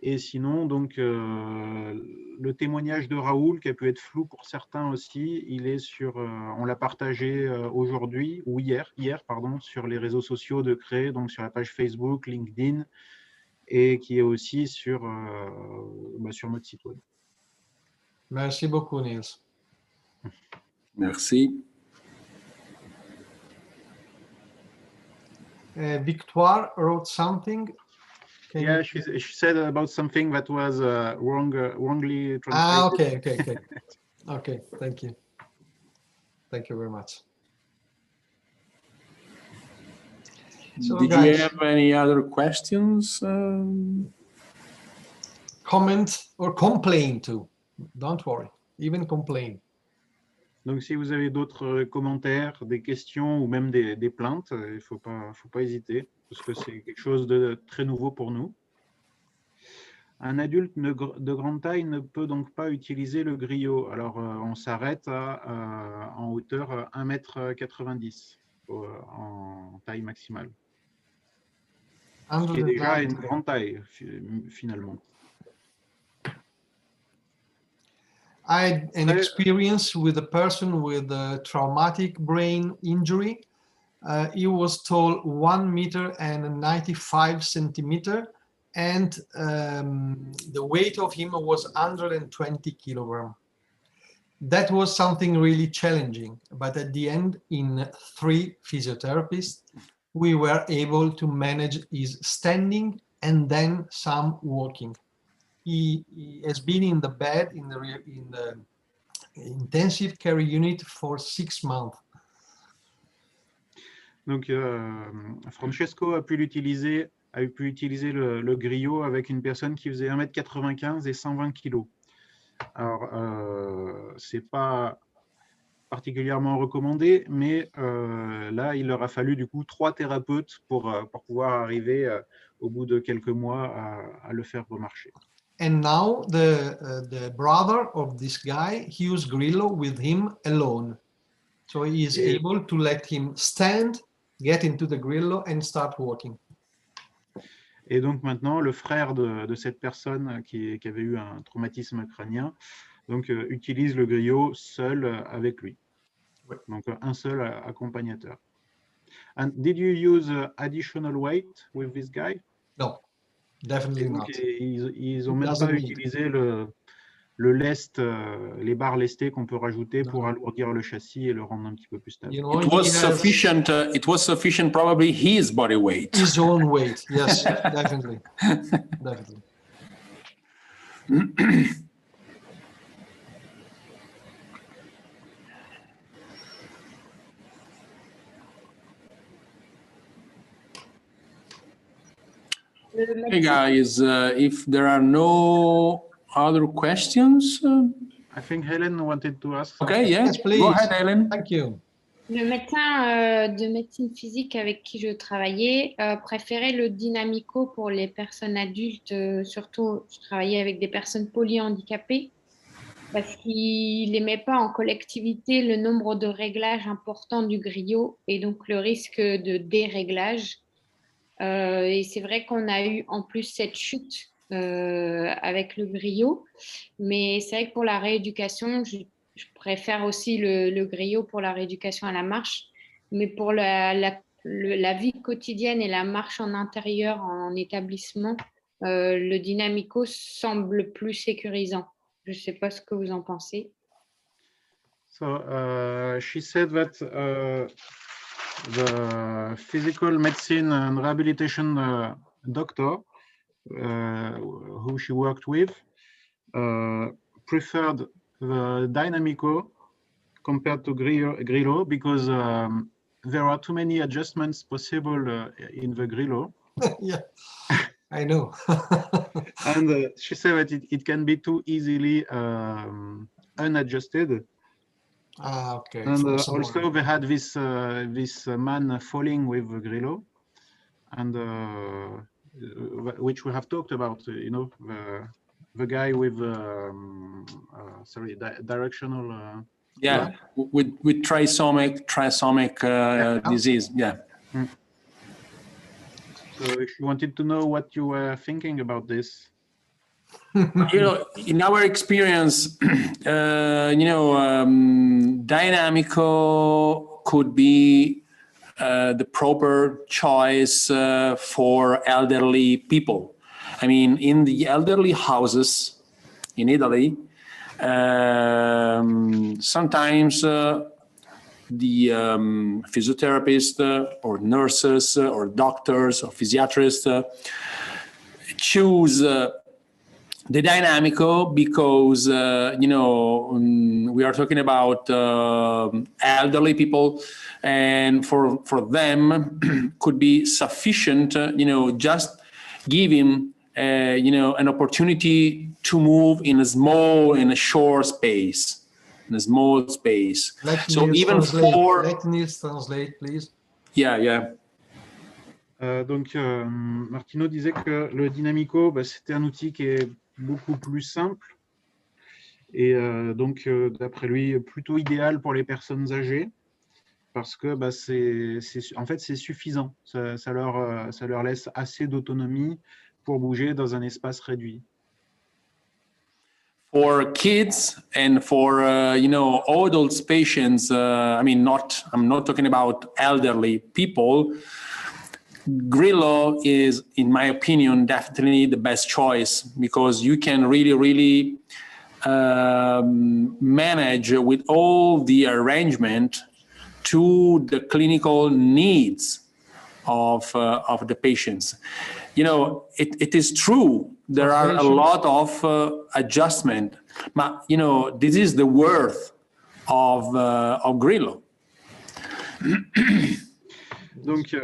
Et sinon, donc, le témoignage de Raoul, qui a pu être flou pour certains aussi, il est on l'a partagé aujourd'hui, ou hier, pardon, sur les réseaux sociaux de Cree, donc sur la page Facebook, LinkedIn, et qui est aussi sur notre site web. Merci beaucoup, Niels. Merci. Victoire wrote something. Yeah, she said about something that was wrongly translated. Okay. Okay, thank you. Thank you very much. So, Did you have any other questions? Comment or complain too. Don't worry, even complain. Donc, si vous avez d'autres commentaires, des questions ou même des plaintes, il ne faut pas hésiter, parce que c'est quelque chose de très nouveau pour nous. Un adulte de grande taille ne peut donc pas utiliser le Grillo. Alors, on s'arrête en hauteur 1,90 m en taille maximale. Ce qui est déjà une grande taille, finalement. I had an experience with a person with a traumatic brain injury. He was tall 1,95 m, and the weight of him was 120 kilograms. That was something really challenging, but at the end, in 3 physiotherapists, we were able to manage his standing and then some walking. He has been in the bed in the intensive care unit for 6 months. Donc, Francesco a pu utiliser le Grillo avec une personne qui faisait 1,95 m et 120 kg. Alors, c'est pas particulièrement recommandé, mais là, il leur a fallu du coup 3 thérapeutes pour pouvoir arriver au bout de quelques mois à le faire remarcher. And now the brother of this guy, he used Grillo with him alone. So he is able to let him stand, get into the Grillo and start walking. Et donc maintenant, le frère de cette personne qui avait eu un traumatisme crânien donc, utilise le Grillo seul avec lui. Ouais. Donc un seul accompagnateur. And did you use additional weight with this guy? No, definitely not. Ils n'ont même pas utilisé le lest, les barres lestées qu'on peut rajouter pour alourdir le châssis et le rendre un petit peu plus stable. You know, it was sufficient, probably his body weight. His own weight, yes, definitely. Definitely. Le Hey médecin, guys, if there are no other questions, I think Helen wanted to ask. okay, yeah, Yes, please. go ahead, Helen. Thank you. le médecin de médecine physique avec qui je travaillais préférait le dynamico pour les personnes adultes, surtout je travaillais avec des personnes polyhandicapées, parce qu'il n'aimait pas en collectivité le nombre de réglages importants du griot et donc le risque de déréglage. Et c'est vrai qu'on a eu en plus cette chute avec le griot, mais c'est vrai que pour la rééducation, je préfère aussi le griot pour la rééducation à la marche, mais pour la vie quotidienne et la marche en intérieur, en établissement, le dynamico semble plus sécurisant. Je ne sais pas ce que vous en pensez. So she said that the physical medicine and rehabilitation doctor who she worked with preferred the Dynamico compared to Grillo because there are too many adjustments possible in the Grillo. Yeah, I know. And she said that it can be too easily unadjusted. Ah, okay. And for someone. also they had this man falling with the Grillo, and which we have talked about. You know, the guy with directional. Yeah, with trisomic disease. Yeah. So she wanted to know what you were thinking about this. You know, in our experience, Dynamico could be the proper choice for elderly people. I mean, in the elderly houses in Italy, sometimes the physiotherapists or nurses or doctors or physiatrists choose the Dynamico because, we are talking about elderly people, and for them could be sufficient, just giving, an opportunity to move in a short space, in a small space. Let Niels translate, please. Yeah. Donc, Martino disait que le Dynamico, c'était un outil qui est beaucoup plus simple et donc, d'après lui, plutôt idéal pour les personnes âgées parce que en fait, c'est suffisant. Ça leur laisse assez d'autonomie pour bouger dans un espace réduit. For kids and for adult patients, I'm not talking about elderly people. Grillo is, in my opinion, definitely the best choice because you can really manage with all the arrangement to the clinical needs of the patients. It is true there are a lot of adjustment, but this is the worth of Grillo. Donc,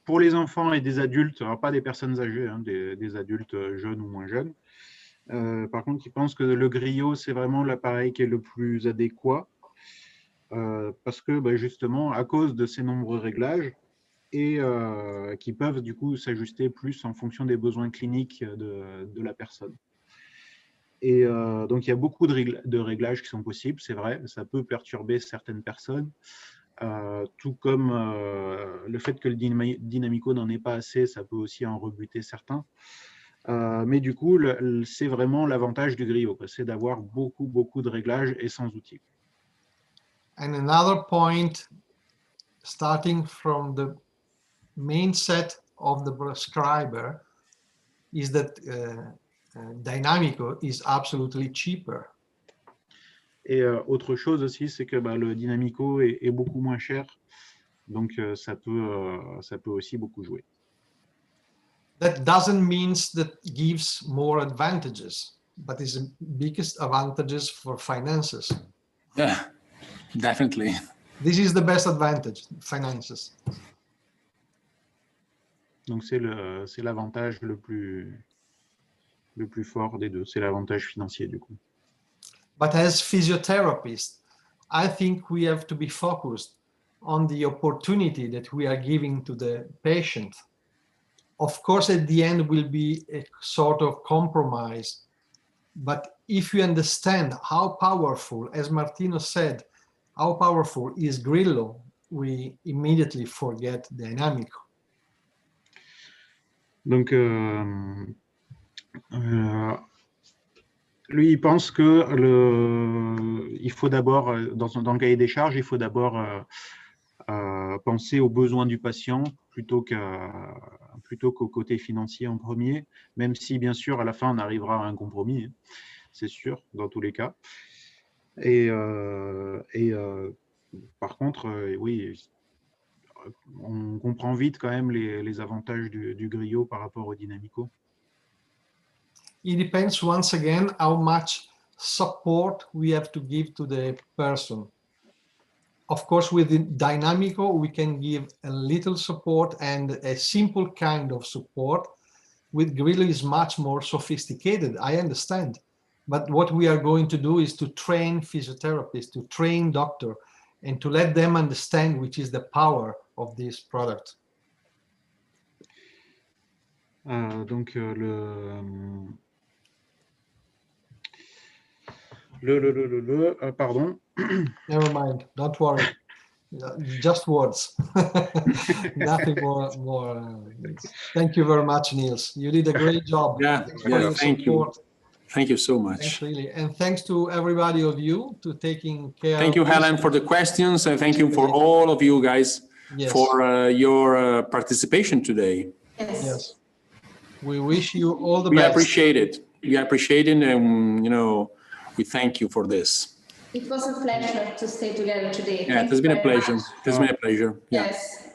pour les enfants et des adultes, alors pas des personnes âgées, hein, des adultes jeunes ou moins jeunes, par contre, ils pensent que le Grillo, c'est vraiment l'appareil qui est le plus adéquat parce que justement, à cause de ces nombreux réglages et qui peuvent du coup s'ajuster plus en fonction des besoins cliniques de la personne. Et donc, il y a beaucoup de réglages qui sont possibles, c'est vrai, ça peut perturber certaines personnes. Tout comme le fait que le Dynamico n'en ait pas assez, ça peut aussi en rebuter certains. Mais du coup, c'est vraiment l'avantage du Grillo, c'est d'avoir beaucoup de réglages et sans outils. And another point, starting from the main set of the prescriber, is that Dynamico is absolutely cheaper. Et autre chose aussi, c'est que le Dynamico est beaucoup moins cher, donc ça peut aussi beaucoup jouer. That doesn't mean that gives more advantages, but is the biggest advantages for finances. Yeah, definitely. This is the best advantage, finances. Donc c'est l'avantage le plus fort des deux, c'est l'avantage financier du coup. But as physiotherapists, I think we have to be focused on the opportunity that we are giving to the patient. Of course, at the end will be a sort of compromise. But if you understand how powerful, as Martino said, how powerful is Grillo, we immediately forget Dynamico. Donc, lui, il pense que il faut d'abord, dans le cahier des charges, il faut d'abord penser aux besoins du patient plutôt qu'au côté financier en premier, même si, bien sûr, à la fin, on arrivera à un compromis, hein, c'est sûr, dans tous les cas. Et par contre, oui, on comprend vite quand même les avantages du Grillo par rapport au Dynamico. It depends once again how much support we have to give to the person. Of course, with the Dynamico, we can give a little support and a simple kind of support. With Grillo is much more sophisticated, I understand. But what we are going to do is to train physiotherapists, to train doctors, and to let them understand which is the power of this product. Donc, pardon. Never mind, don't worry. Just words. Nothing more. Thank you very much, Niels. You did a great job. Yeah, thank you. Thank you so much. Thanks, really. And thanks to everybody of you to taking care. Thank you, Helen, for the questions, and thank you for all of you guys for your participation today. Yes. We wish you all the best. best. We appreciate it. We appreciate it, and we thank you for this. It was a pleasure to stay together today. Yeah, it has been a pleasure. It has been a pleasure. Yeah. Yes.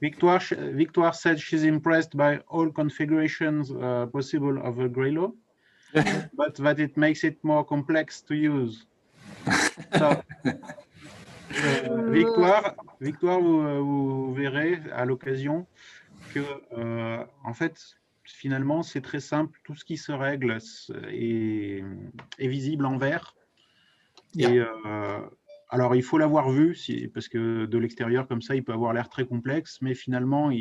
Victoire said she's impressed by all configurations possible of a Grillo, but that it makes it more complex to use. So, Victoire, vous verrez à l'occasion que, en fait, finalement, c'est très simple. Tout ce qui se règle est visible en vert. Yeah. Et alors, il faut l'avoir vu, parce que de l'extérieur, comme ça, il peut avoir l'air très complexe, mais finalement,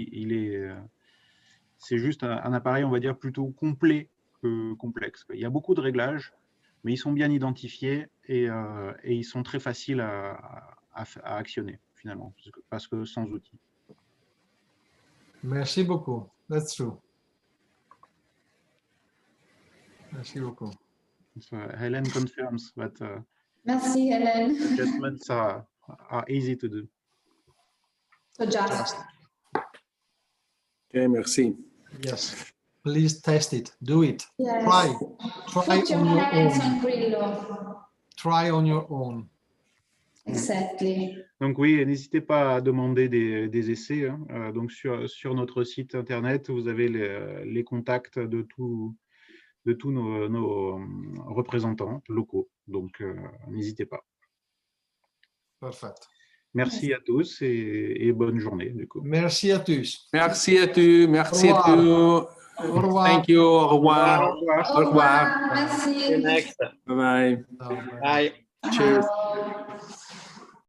c'est juste un appareil, on va dire, plutôt complet que complexe. Il y a beaucoup de réglages, mais ils sont bien identifiés et ils sont très faciles à actionner, finalement, parce que sans outils. Merci beaucoup. That's true. Merci beaucoup. So, Helen confirms that Merci, Hélène. adjustments are easy to do. So just. Okay, merci. Yes. Please test it. Do it. Yes. Try Put your on your hands own. on Grillo. Try on your own. Exactly. Donc oui, n'hésitez pas à demander des essais. Hein. Donc sur notre site internet, vous avez les contacts de tous nos représentants locaux. Donc n'hésitez pas. Perfect. Merci à tous et bonne journée du coup. Merci à tous. Merci à tous. Merci à tous. Au revoir. Thank you. Au revoir. Au revoir. Au revoir. Merci. See you next. Bye bye. Bye. Bye. Cheers. Ciao.